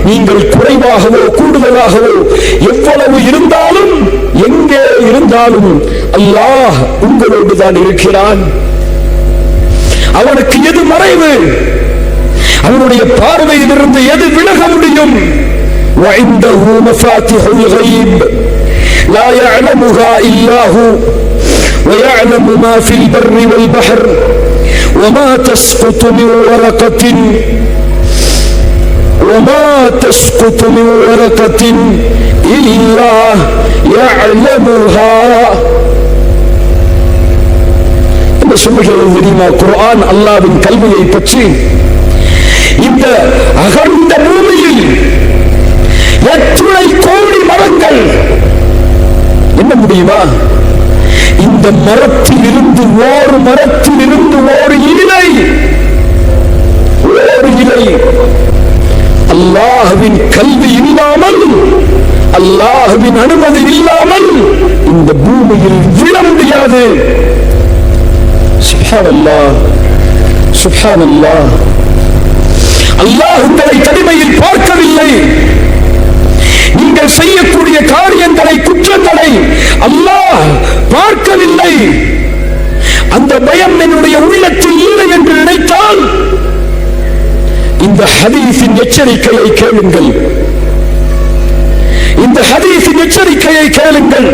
S1: நீங்கள் குறைவாகவோ கூடுதலாகவோ எவ்வளவு இருந்தாலும் எங்கே இருந்தாலும் அல்லாஹ் உங்களோடு தான் இருக்கிறான். அவனுக்கு எது மறைவு? அவனுடைய பார்வையில் இருந்து எது விலக முடியும்? وعنده مفاتيح الغيب لا يعلمها إلا هو ويعلم ما في البر والبحر وما تسقط من ورقة إلا يعلمها. என்ன சொல்லுகிறது தெரியுமா? குர்ஆன் அல்லாஹ்வின் கல்வியை பற்றி இந்த அகண்ட பூமியில் எத்தனை கோடி மரங்கள் என்ன முடியுமா? இந்த மரத்தில் இருந்து ஒரு இலை அல்லாஹ்வின் கல்வி இல்லாமல், அல்லாஹ்வின் அனுமதி இல்லாமல் இந்த பூமியில் விழ முடியாது. சுப்ஹானல்லாஹ், சுப்ஹானல்லாஹ். அல்லாஹ் உங்களை தனிமையில் பார்க்கவில்லை. நீங்கள் செய்யக்கூடிய காரியங்களை, குற்றங்களை அல்லாஹ் பார்க்கவில்லை. அந்த பயம் என்னுடைய உள்ளத்தில் இல்லை என்று நினைத்தால் இந்த ஹதீஸின் எச்சரிக்கையை கேளுங்கள். இந்த ஹதீஸின் எச்சரிக்கையை கேளுங்கள்.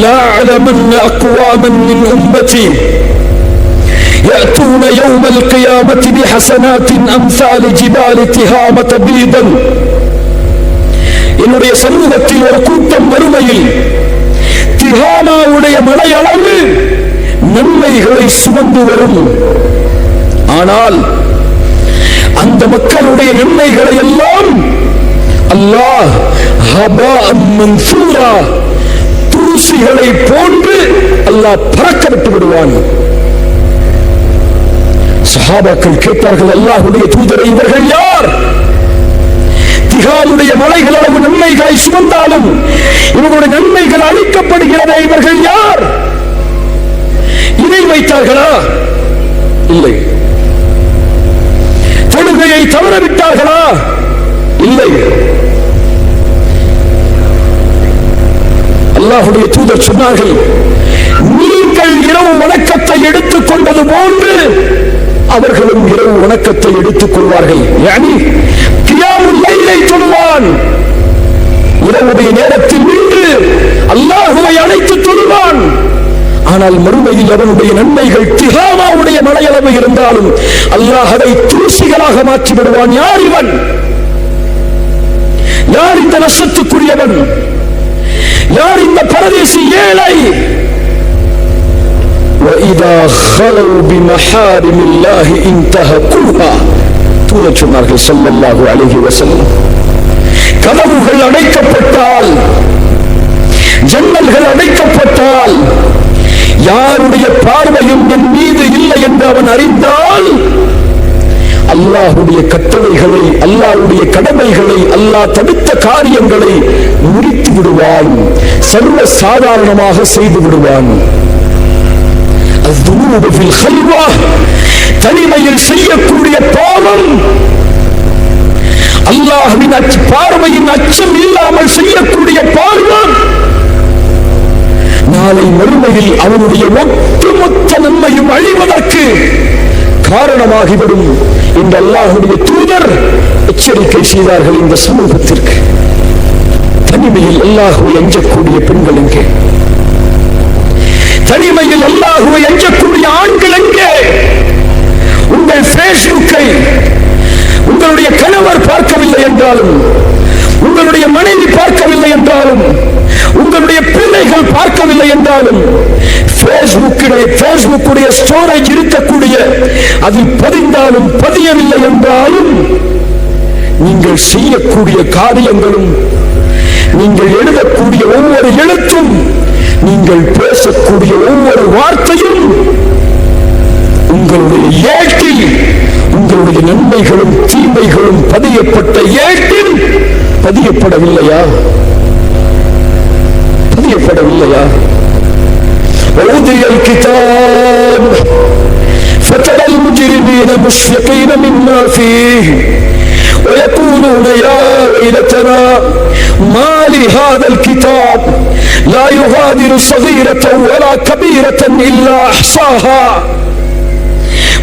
S1: லா அலமன்ன அக்வாமன் மின் உம்மதி يأتون يوم القيامة بحسنات أمثال جبال تهامة بيضا. என்னுடைய சமூகத்தில் ஒரு கூட்டம் வறுமையில் திஹாமாவுடைய மலையளவு நன்மைகளை சுமந்து வரும். ஆனால் அந்த மக்களுடைய நன்மைகளை எல்லாம் அல்லாஹ் ஹபாஅன் மன்சூரா, தூசிகளை போன்று அல்லாஹ் பறக்க விட்டு விடுவான். சஹாபாக்கள் கேட்டார்கள், அல்லாஹ்வுடைய தூதரை, இவர்கள் யார்? திஹாமுடைய மலைகள் அளவு நன்மைகளை சுமந்தாலும் இவர்களுடைய நன்மைகள் அளிக்கப்படுகிறதே, இவர்கள் யார்? இணை வைத்தார்களா? இல்லை. தொழுகையை தவறவிட்டார்களா? இல்லை. அல்லாஹ்வுடைய தூதர் சொன்னார்கள், நீங்கள் இரவு வணக்கத்தை எடுத்துக் கொண்டது போன்று அவர்களும் இரவு வணக்கத்தை எடுத்துக் கொள்வார்கள். யானி கியாமுல் லைலை தொழுவான். இரவுடைய நேரத்தில் நின்று அல்லாஹ்வை அழைத்து தொழுவான். ஆனால் மறுமையில் அவனுடைய நன்மைகள் திஹாமாவுடைய மலையளவு இருந்தாலும் அல்லாஹ் அதை தூசிகளாக மாற்றி விடுவான். யார் இவன்? யார் இந்த நஷ்டத்துக்குரியவன்? யார் இந்த பரதேசி ஏழை? وَإِذَا خَلَوْا بِمَحَارِمِ اللَّهِ انْتَهَكُوهَا. தூதர் சொன்னார்கள் ஸல்லல்லாஹு அலைஹி வஸல்லம், கதவுகள் அடைக்கப்பட்டால், ஜன்னல்கள் அடைக்கப்பட்டால், யாருடைய பார்வையும் என் மீது இல்லை என்று அவன் அறிந்தால் அல்லாஹ்வுடைய கட்டளைகளை, அல்லாஹ்வுடைய கடமைகளை, அல்லாஹ் தடுத்த காரியங்களை முறித்து விடுவான். சர்வ சாதாரணமாக செய்து விடுவான். தனிமையில் செய்யக்கூடிய பாவம், அல்லாஹ்வின் பார்வையின் அச்சம் இல்லாமல் செய்யக்கூடிய பாவம், நாளை மறுமையில் அவனுடைய ஒட்டுமொத்த நன்மையும் அழிவதற்கு காரணமாகிவிடும் என்று அல்லாஹ்வுடைய தூதர் எச்சரிக்கை செய்தார்கள் இந்த சமூகத்திற்கு. தனிமையில் அல்லாஹ்வை அஞ்சக்கூடிய பெண்கள் எங்கே? தனிமையில் அல்லாஹ்வை அஞ்சக்கூடிய ஆண்கள் எங்கே? உங்கள் ஃபேஸ்புக்கை உங்களுடைய கணவர் பார்க்கவில்லை என்றாலும், உங்களுடைய மனைவி பார்க்கவில்லை என்றாலும், உங்களுடைய பிள்ளைகள் பார்க்கவில்லை என்றாலும், ஃபேஸ்புக்குடைய ஸ்டோரேஜ் இருக்கக்கூடிய அதில் பதிந்தாலும் பதியவில்லை என்றாலும், நீங்கள் செய்யக்கூடிய காரியங்களும், நீங்கள் எழுதக்கூடிய ஒவ்வொரு எழுத்தும், நீங்கள் பேசக்கூடிய ஒவ்வொரு வார்த்தையும் உங்களுடைய ஏட்டில், உங்களுடைய நன்மைகளும் தீமைகளும் பதியப்பட்ட ஏட்டில் பதியப்படவில்லையா? பதியப்படவில்லையா? وَوُضِعَ الْكِتَابُ فَتَرَى الْمُجْرِمِينَ مُشْفِقِينَ مِمَّا فِيهِ وَيَقُولُونَ يَا وَيْلَتَنَا مَا لِهَذَا الْكِتَابِ لَا يُغَادِرُ صَغِيرَةً وَلَا كَبِيرَةً إِلَّا أَحْصَاهَا.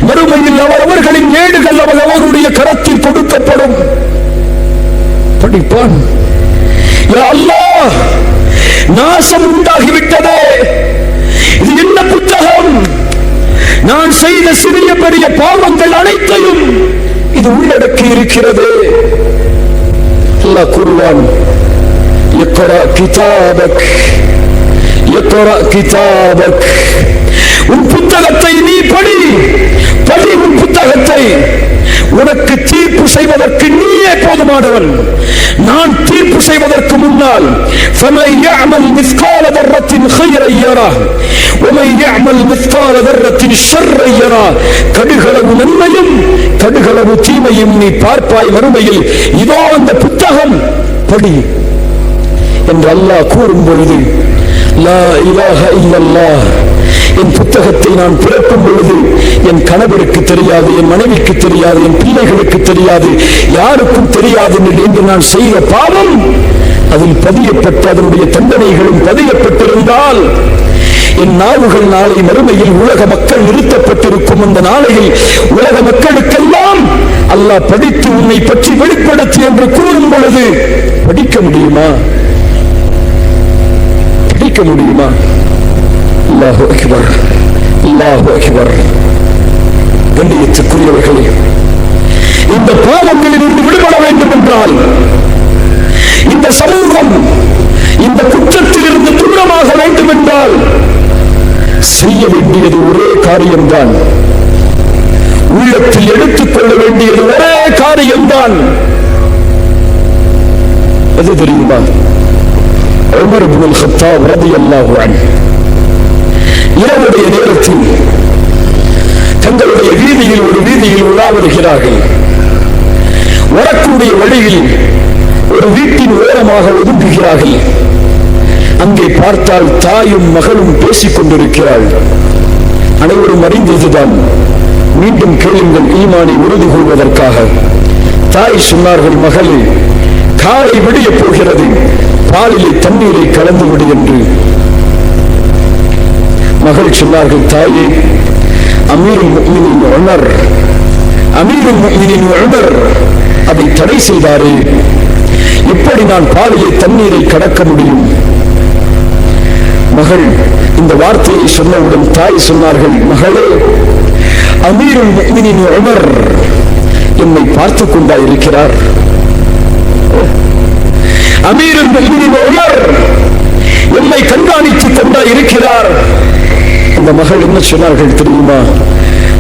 S1: மறுமையில் அவர்களின் ஏடுகள் அவர்களுடைய கரத்தில் கொடுக்கப்படும். படிப்பான், யா அல்லாஹ், நாசம் உண்டாகிவிட்டதே, செய்த சிறிய பெரிய பாவங்கள் அனைத்தையும் இது உள்ளடக்கி இருக்கிறது. அல்லாஹ் கூறுவான், இக்ரா கிதாபக், இக்ரா கிதாபக், உன் புத்தகத்தை நீ படி, படி உன் புத்தகத்தை. உனக்கு தீர்ப்பு செய்வதற்கு நீயே போதுமானவன். நான் தீர்ப்பு செய்வதற்கு முன்னால் فَمَنْ يَعْمَلْ مِثْقَالَ ذَرَّةٍ خَيْرًا يَرَهُ وَمَنْ يَعْمَلْ مِثْقَالَ ذَرَّةٍ شَرًّا يَرَهُ. கடுகளவு நன்மையும் கடுகளவு தீமையும் நீ பார்ப்பாய் மறுமையில். இதோ அந்த புத்தகம் படி என்று அல்லாஹ் கூறும் பொழுது, லா இலாஹ இல்லல்லாஹ், என் புத்தகத்தை நான் பிறக்கும் பொழுது என் கணவருக்கு தெரியாது, என் மனைவிக்கு தெரியாது, என் பிள்ளைகளுக்கு தெரியாது, யாருக்கும் தெரியாது என்று நான் செய்த பாவம் அதில் பதியப்பட்டு அதனுடைய தண்டனைகளும் பதியப்பட்டிருந்தால் என் நாவுகள் நாளை மறுமையில் உலக மக்கள் நிறுத்தப்பட்டிருக்கும். அந்த நாளையில் உலக மக்களுக்கெல்லாம் அல்லாஹ் படித்து உன்னை பற்றி வெளிப்படுத்தி என்று கூறும் பொழுது படிக்க முடியுமா? படிக்க முடியுமா? அல்லாஹு அக்பர், அல்லாஹு அக்பர். கண்ணியத்துக்குரியவர்களே, இந்த பாவங்களில் இருந்து விடுபட வேண்டும் என்றால், இந்த சமூகம் இந்த குற்றத்தில் இருந்து தூரமாக வேண்டும் என்றால் செய்ய வேண்டியது ஒரே காரியம்தான். உள்ளத்தில் எடுத்துக்கொள்ள வேண்டியது ஒரே காரியம்தான். எது தெரியுமா? உமர் இப்னுல் கத்தாப் ரலியல்லாஹு அன்ஹு இரவுடைய நேரத்தில் தங்களுடைய வீதியில் ஒரு வீதியில் உலா வருகிறார்கள். வரக்கூடிய வழியில் ஒரு வீட்டின் ஓரமாக ஒதுங்குகிறார்கள். அங்கே பார்த்தால் தாயும் மகளும் பேசிக் கொண்டிருக்கிறாள். அனைவரும் அறிந்ததுதான். மீண்டும் கேளுங்கள், ஈமானை உறுதி கொள்வதற்காக. தாய் சொன்னார்கள், மகளே, காலை விடிய போகிறது, பாலிலே தண்ணீரை கலந்துவிடு என்று. மகள் சொன்னார்கள், தாயே, அமீருல் முஃமினீன் உமர், அமீருல் முஃமினீன் உமர் அதை தடை செய்தாரே, எப்படி நான் பாலிலே தண்ணீரை கடக்க முடியும்? மகள் இந்த வார்த்தையை சொன்னவுடன் தாய் சொன்னார்கள், மகளே, அமீருல் முஃமினீன் உமர் என்னை பார்த்துக் கொண்டா இருக்கிறார். அமீருல் முஃமினீன் உமர் என்னை கண்காணித்துக் கொண்டா இருக்கிறார். இந்த மகள் என்ன சொன்னார்கள் தெரியுமா?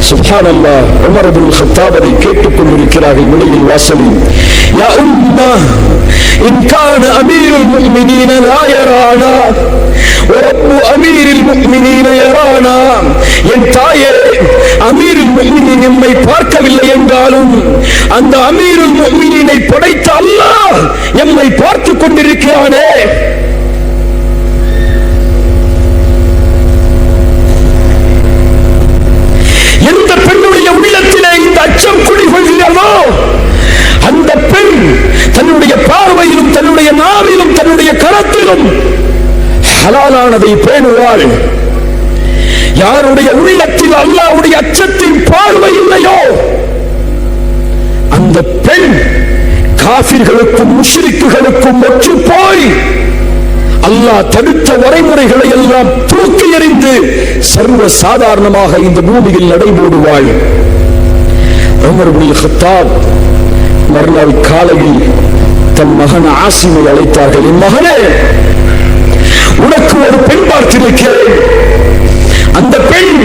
S1: சுப்ஹானல்லாஹ், உமர் இப்னுல் கத்தாப் அதை கேட்டுக் கொண்டிருக்கிறார்கள் வெளியில் வாசலில். யா உம்மா, இன் கான அமீருல் முஃமினீன லா யரானா வ ரப்பு அமீருல் முஃமினீன யரானா. என் தாயே, அமீருல் முஃமினீன் நம்மை பார்க்கவில்லை என்றாலும் அந்த அமீருல் முஃமினீனை படைத்த அல்லாஹ் நம்மை பார்த்துக் கொண்டிருக்கிறானே. எந்த பெண்ணுடைய உள்ளத்திலே இந்த அச்சம் குடிகொள்கிறதோ அந்த பெண் தன்னுடைய பார்வையிலும் தன்னுடைய நாவிலும் தன்னுடைய கரத்திலும் ஹலாலானதை பேணுவாள். யாருடைய உள்ளத்தில் அல்லாஹ்வுடைய அச்சத்தின் பார்வை இல்லையோ அந்த பெண் காஃபிர்களுக்கும் முஷ்ரிக்குகளுக்கும் ஒற்று போய் அல்லாஹ் தடுத்த வரைமுறைகளை எல்லாம் தூக்கி எறிந்து சர்வ சாதாரணமாக இந்த பூமியில் நடைபோடுவாள். உமர் இப்னுல் கத்தாப் மறுநாள் காலையில் தன் மகன் ஆசிமை அழைத்தார்கள். என் மகனே, உனக்கு ஒரு பெண் பார்த்திருக்கிறேன். அந்த பெண்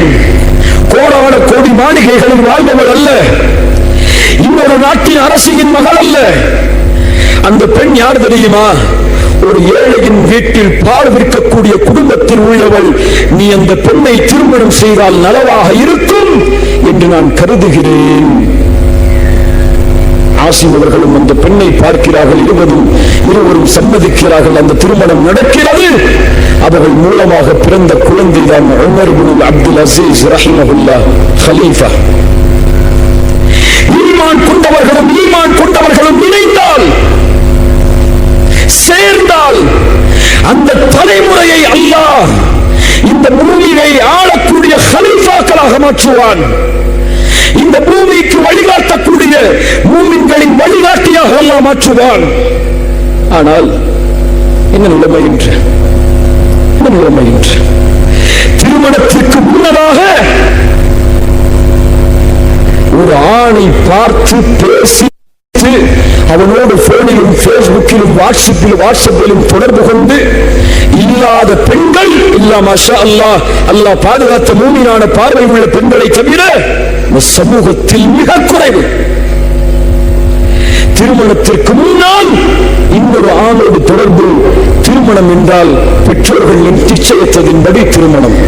S1: கோடான கோடி மாளிகைகளில் வாழ்ந்தவள் அல்ல, இன்னொரு நாட்டின் அரசியின் மகள் அல்ல. அந்த பெண் யார் தெரியுமா? ஒரு ஏழையின் வீட்டில் பால் விற்கக்கூடிய குடும்பத்தில் உள்ளவள். நீ அந்த பெண்ணை திருமணம் செய்தால் நலவாக இருக்கும் என்று நான் கருதுகிறேன். ஆசிம் அவர்களும் அந்த பெண்ணை பார்க்கிறார்கள். இருவரும் சம்மதிக்கிறார்கள். அந்த திருமணம் நடக்கிறது. அவர்கள் மூலமாக பிறந்த குழந்தை தான் உமர் இப்னு அப்துல் அசீஸ் ரஹிமஹுல்லாஹ் கலீஃபா. ஈமான் கொண்டவர்களும் இணைந்தால், சேர்ந்தால் அந்த தலைமுறையை அல்லாஹ் இந்த பூமியை ஆளக்கூடிய கலீஃபாக்களாக மாற்றுவான். இந்த பூமிக்கு வழிகாட்டக்கூடிய மூமின்களின் வழிகாட்டியாக அல்லாஹ் மாற்றுவான். ஆனால் என்ன நிலைமை என்று திருமணத்திற்கு முன்னதாக ஒரு ஆணை பார்த்து பேசி அவனோடு போனிலும் பேஸ்புக்கிலும் வாட்ஸ்அப்பிலும் தொடர்பு கொண்டு இல்லாத பெண்கள் இல்லா மாஷா அல்லாஹ், அல்லாஹ் பாதுகாத்த மூமினான பார்வை உள்ள பெண்களை தவிர சமூகத்தில் மிக குறைவு. திருமணத்திற்கு முன்னால் இன்னொரு ஆணோடு தொடர்பு. திருமணம் என்றால் பெற்றோர்கள் நிச்சயித்ததின்படி திருமணம்.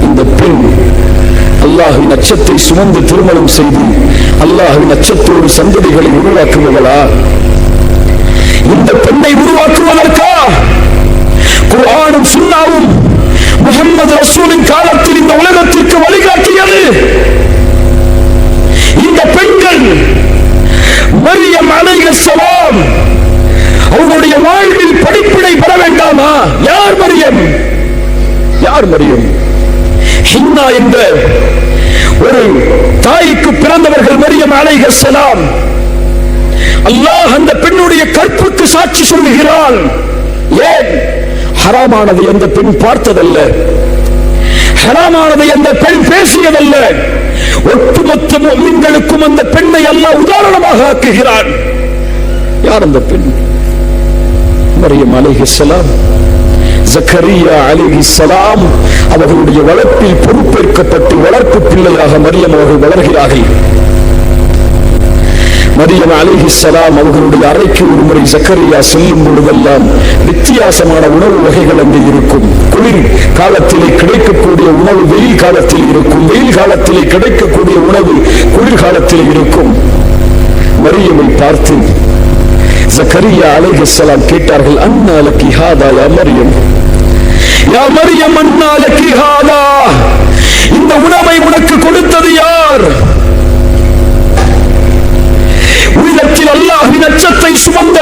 S1: இந்த பெண் அல்லாஹ்வின் அச்சத்தை சுமந்து திருமணம் செய்து அல்லாஹ்வின் அச்சத்தோடு சந்ததிகளை உருவாக்குவதா? இந்த பெண்ணை உருவாக்குவதற்கா குர்ஆனும் சுன்னாவும் முஹம்மது ரசூலின் காலத்தில் இந்த உலகத்திற்கு வழிகாட்டியது. இந்த பெண்கள் மரியம் அலைஹிஸ்ஸலாம் அவருடைய வாழ்வில் படிப்பினை பெற வேண்டாமா? யார் மரியம்? யார் மரியம்? ஹின்னா என்ற ஒரு தாய்க்கு பிறந்தவர்கள் மரியம் அலைஹிஸ்ஸலாம். அல்லாஹ் அந்த பெண்ணுடைய கற்புக்கு சாட்சி சொல்லுகிறான். ஏன்? ஹராமானதை அந்த பெண் பார்த்ததல்ல, ஹராமானதை அந்த பெண் பேசியதல்ல. ஒட்டுமொத்த முஃமின்களுக்கும் அந்த பெண்ணை அல்லாஹ் உதாரணமாக ஆக்குகிறான். யார் அந்த பெண்? மரியம் அலைஹிஸ்ஸலாம். ஜக்கரியா அலைஹிஸ்ஸலாம் அவர்களுடைய வளர்ப்பில் பொறுப்பேற்கப்பட்டு வளர்ப்பு பிள்ளையாக மரியம் அவர்கள் வளர்கிறார்கள். மரியம் அலைஹிஸ்ஸலாம் அவர்களுடைய அறைக்கு ஒருமுறை ஜக்கரியா செல்லும் பொழுதெல்லாம் வித்தியாசமான உணவு வகைகள் அங்கே இருக்கும். குளிர் காலத்திலே கிடைக்கக்கூடிய உணவு வெயில் காலத்தில் இருக்கும், வெயில் காலத்திலே கிடைக்கக்கூடிய உணவு குளிர்காலத்தில் இருக்கும். மரியமை பார்த்து ஜக்கரியா அலைஹிஸ்ஸலாம் கேட்டார்கள், அன்னா லக்கி ஹாதா யா மரியம், யா மரியம் அன்னா லக்கி ஹாதா, இந்த உணவை உனக்கு கொடுத்தது யார்? உள்ளத்தில் அல்லாஹ்வின் அச்சத்தை சுமந்த,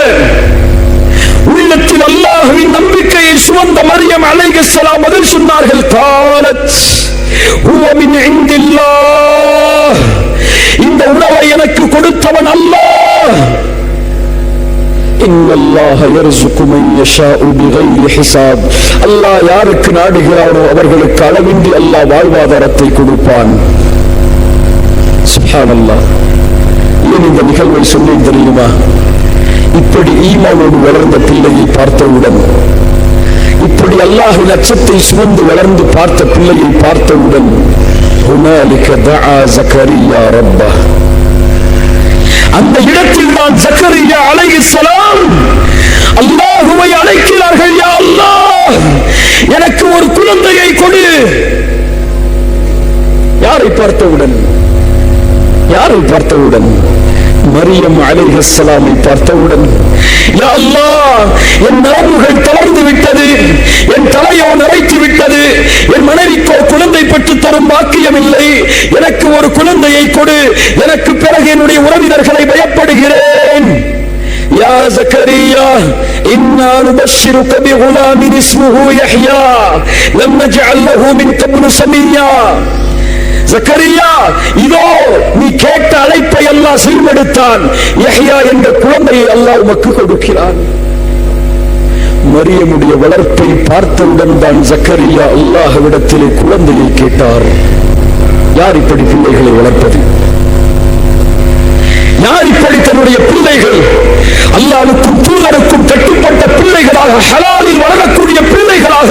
S1: உள்ளத்தில் அல்லாஹ்வின் நம்பிக்கையை சுமந்த மரியம் அலைஹிஸ்ஸலாம் பதில் சொன்னார்கள், காலத் ஹுவ மின் இன்தில்லாஹ், இந்த உணவை எனக்கு கொடுத்தவன் அல்லாஹ். இன்னல்லாஹ யர்ஸுகு மன் யஷாஉ பிகைரி ஹிசாப், அல்லாஹ் யாருக்கு நாடுகிறானோ அவர்களுக்கு அளவின்றி அல்லாஹ் வாழ்வாதாரத்தை கொடுப்பான். சுப்ஹானல்லாஹ். ஏன் இந்த நிகழ்வை சொன்னேன் தெரியுமா? இப்படி ஈமானோடு வளர்ந்த பிள்ளையை பார்த்தவுடன், இப்படி அல்லாஹ்வின் அச்சத்தை சுமந்து வளர்ந்து பார்த்த பிள்ளையை பார்த்தவுடன், ஹுனாலிக தஆ ஜக்கரியா ரப்பஹ், அந்த இடத்தில் தான் ஜக்கரியா அலைஹிஸ்ஸலாம் அல்லாஹ்வை அழைக்கிறார்கள். யா அல்லாஹ், எனக்கு ஒரு குழந்தையை கொடு. யாரை பார்த்தவுடன்? யாரை பார்த்தவுடன்? மரியம் அலைஹிஸ்ஸலாமை பார்த்தவுடன், யா அல்லாஹ், என் நரம்புகள் தளர்ந்து விட்டது, என் தலையோ நரைத்து விட்டது, என் மனைவிக்கோ குழந்தை பெற்று தரும் பாக்கியம் இல்லை, எனக்கு ஒரு குழந்தையை கொடு, எனக்கு பிறகு என்னுடைய உறவினர்களை பயப்படுகிறேன். யா ஜக்கரியா, இன்னா நுபஷ்ஷிருக பிகுலாமின் இஸ்முஹு யஹ்யா லம் நஜ்அல் லஹு மின் கப்லு சமிய்யா. ஜக்கரியா, இதோ நீ கேட்ட அழைப்பை அல்லாஹ் செவிமடுத்தான், யஹ்யா என்ற குழந்தையை அல்லாஹ் உமக்கு கொடுக்கிறான். மரியமுடைய வளர்ப்பை பார்த்தவுடன் தான் ஜக்கரியா அல்லாஹ்விடத்திலே குழந்தையை கேட்டார். யார் இப்படி பிள்ளைகளை வளர்ப்பது? யார் இப்படி தன்னுடைய பிள்ளைகள் அல்லாஹ்வுக்கும் தூதருக்கும் கட்டுப்பட்ட பிள்ளைகளாக, ஹலாலில் வளரக்கூடிய பிள்ளைகளாக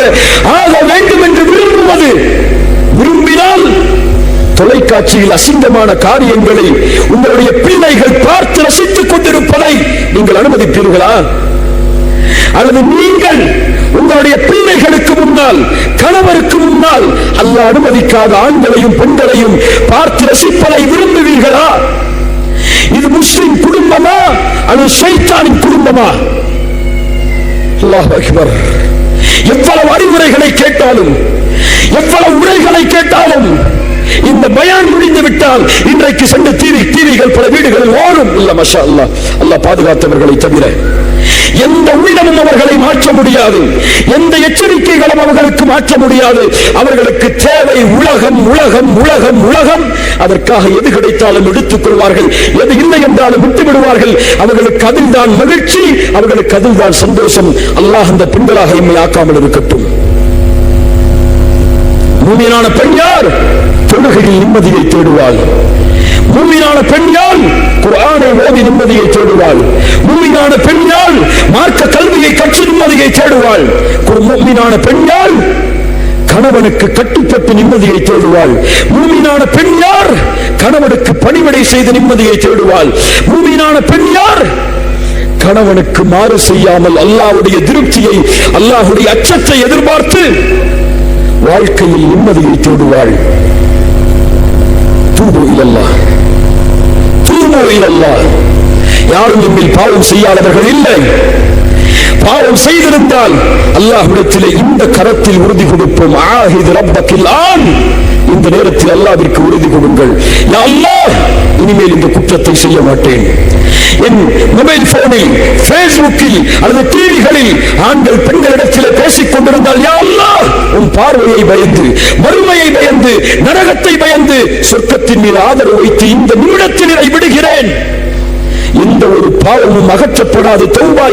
S1: ஆக வேண்டும் என்று விரும்புவது? விரும்பினால் தொலைக்காட்சியில் அசிங்கமான காரியங்களை உங்களுடைய பிள்ளைகள் பார்த்து ரசித்துக் கொண்டிருப்பதை நீங்கள் அனுமதிப்பீர்களா? அல்லது நீங்கள் உங்களுடைய பிள்ளைகளுக்கு முன்னால், கணவருக்கு முன்னால் அல்லாஹ் அனுமதிக்காத ஆண்களையும் பெண்களையும் பார்த்து ரசிப்பதை விரும்புவீர்களா? இது முஸ்லிம் குடும்பமா அல்லது ஷைத்தானின் குடும்பமா? அல்லாஹ் அக்பர். எவ்வளவு அறிவுரைகளை கேட்டாலும், எவ்வளவு உரைகளை கேட்டாலும், இந்த பயான் முடிந்து விட்டால் இன்றைக்கு சென்று டிவிகள் பல வீடுகளில் ஓடும். இல்ல மாஷா அல்லாஹ், அல்லாஹ் பாதுகாத்தவர்களை தவிர எந்த உள்ளமும் அவர்களை மாற்ற முடியாது, எந்த எச்சரிக்கைகளும் அவர்களுக்கு மாற்ற முடியாது. அவர்களுக்கு தேவை உலகம், உலகம், உலகம், உலகம். அதற்காக எது கிடைத்தாலும் எடுத்துக் கொள்வார்கள், எது இல்லை என்றாலும் விட்டு விடுவார்கள். அவர்களுக்கு அதில் தான் மகிழ்ச்சி, அவர்களுக்கு அதில் தான் சந்தோஷம். அல்லாஹ் அந்த பெண்களாக எம்மை ஆக்காமல் இருக்கட்டும். மூமினான பெண் யார்? தொழுகையில் நிம்மதியை தேடுவாள். மூமினான பெண்கள் குர்ஆனை ஓதி நிம்மதியை தேடுவாள். மூமினான பெண்கள் மார்க்க கல்வியை கற்று நிம்மதியை தேடுவாள். மூமினான பெண்கள் கணவனுக்கு கட்டுப்பட்டு நிம்மதியை தேடுவாள். மூமினான பெண் யார்? கணவனுக்கு பணிவிடை செய்து நிம்மதியை தேடுவாள். மூமினான பெண் யார்? கணவனுக்கு மாறு செய்யாமல் அல்லாஹ்வுடைய திருப்தியை, அல்லாஹ்வுடைய அச்சத்தை எதிர்பார்த்து வாழ்க்கையில் நிம்மதியை தேடுவாள். தூபு இலல்லாஹ், தூபு இலல்லாஹ். யாரும் நம்மில் பாவம் செய்யாதவர்கள் இல்லை. பாவம் செய்திருந்தால் அல்லாஹ்விடத்திலே இந்த கரத்தில் உறுதி கொடுப்போம். ஆஹிது ரப்பக்கில் ஆன், இந்த நேரத்தில் அல்லாஹ்விற்கு உறுதி கொடுங்கள். யா அல்லாஹ், இனிமேல் இந்த குற்றத்தை செய்ய மாட்டேன். என் மொபைல் போனில், பேஸ்புக்கில் அல்லது டிவிகளில் ஆண்கள் பெண்களிடத்தில் பேசிக் கொண்டிருந்தால், யா அல்லாஹ், உன் பார்வையை பயந்து, மறுமையை பயந்து, நரகத்தை பயந்து, சொர்க்கத்தின் மீது ஆதரவு வைத்து இந்த நிமிடத்தில் இதை விடுகிறேன். எந்த ஒரு பாவமும் அகற்றப்படாது. தௌபா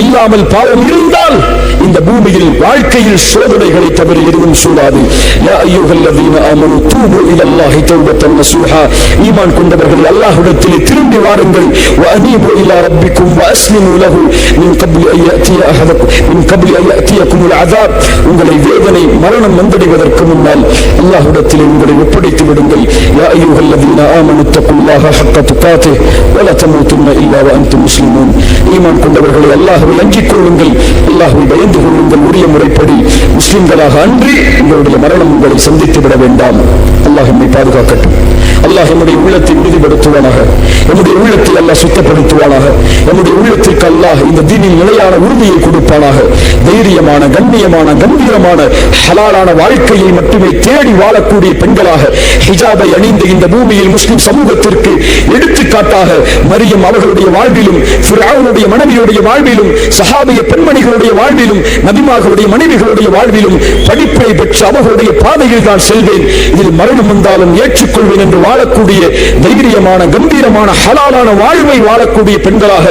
S1: இல்லாமல் பாவம் இருந்தால் இந்த பூமியில் வாழ்க்கையில் சோதனைகளை தவிர எதுவும் சூழாது. யா அய்யுஹல்லதீன ஆமனூ தூபு இலல்லாஹி தௌபத்தன் நஸூஹா, ஈமான் கொண்டவர்கள் அல்லாஹ்விடத்தில் திரும்பி வாருங்கள். வஅனீபு இலா ரப்பிக்கும் வஅஸ்லிமு லஹு மின் கப்லி அன் யஅதியகுமுல் அஸாப், உங்களை வேதனை மரணம் வந்தடைவதற்கு முன்னால் அல்லாஹ்விடத்தில் உங்களை ஒப்படைத்து விடுங்கள். யா அய்யுஹல்லதீன ஆமனூ தக்குல்லாஹ ஹக்க துகாத்திஹ் வலா தமூதுன்ன இல்லா வஅன்தும் முஸ்லிமூன், ஈமான் கொண்டவர்களை அல்லாஹ்வை அஞ்சிக் கொள்ளுங்கள், அல்லாஹ்வை பயந்து கொள்ளுங்கள். உரிய முறைப்படி முஸ்லிம்களாக அன்றி உங்களுடைய மரணம் உங்களை சந்தித்து விட வேண்டாம். அல்லாஹ் நம்மை பாதுகாக்கட்டும். அல்லாஹ் நம்முடைய உள்ளத்தை உறுதிப்படுத்துவானாக. நம்முடைய உள்ளத்தை அல்லாஹ் சுத்தப்படுத்துவானாக. நம்முடைய உள்ளத்திற்கு அல்லாஹ் இந்த தீனில் நிலையான உறுதியை கொடுப்பானாக. தைரியமான, கண்ணியமான, கம்பீரமான, ஹலாலான வாழ்க்கையை மட்டுமே தேடி வாழக்கூடிய பெண்களாக ஹிஜாபை அணிந்த இந்த பூமியில் முஸ்லிம் சமூகத்திற்கு எடுத்துக்காட்டாக மரியம் அவர்களுடைய வாழ்விலும், ஃபிரௌனுடைய மனைவியுடைய வாழ்விலும், சஹாபிய பெண்மணிகளுடைய வாழ்விலும், நபிமார்களுடைய மனைவிகளுடைய வாழ்விலும் படிப்பை பெற்று அவர்களுடைய பாதையில் தான் செல்வேன், இதில் மரணம் வந்தாலும் ஏற்றுக்கொள்வேன் என்று வாழக்கூடிய தைரியமான, கம்பீரமான, ஹலாலான வாழ்வை வாழக்கூடிய பெண்களாக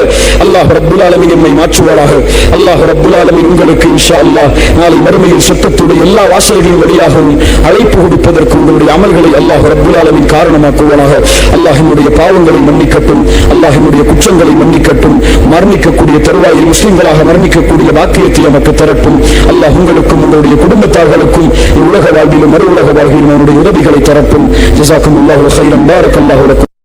S1: அல்லாஹ் ரப்புல் ஆலமீன் நம்மை மாற்றுவாராக. அல்லாஹ் ரப்புல் ஆலமீன் உங்களுக்கு இன்ஷா அல்லாஹ் நாளை மறுமையில் சொர்க்கத்துடைய எல்லா வாசல்களின் வழியாகவும் அழைப்பு கொடுப்பதற்கு உங்களுடைய அமல்களை அல்லாஹ் ரப்புல் ஆலமீன் காரணமாக்குவானாக. அல்லாஹ் என்னுடைய பாவங்களை மன்னிக்கட்டும். அல்லாஹ் என்னுடைய குற்றங்களை மன்னிக்கட்டும். மரணிக்கக்கூடிய தருவாயில் முஸ்லிம்களாக மரணிக்கக்கூடிய வாக்கியத்தை நமக்கு தரட்டும். அல்லாஹ் உங்களுக்கும் உங்களுடைய குடும்பத்தார்களுக்கும் உலக வாழ்விலும் மறு உலக வாழ்விலும் அவருடைய உதவிகளை தரட்டும். ஜஸாக்குமுல்லாஹு கைரன். பாரக்கல்லாஹு லக்கும்.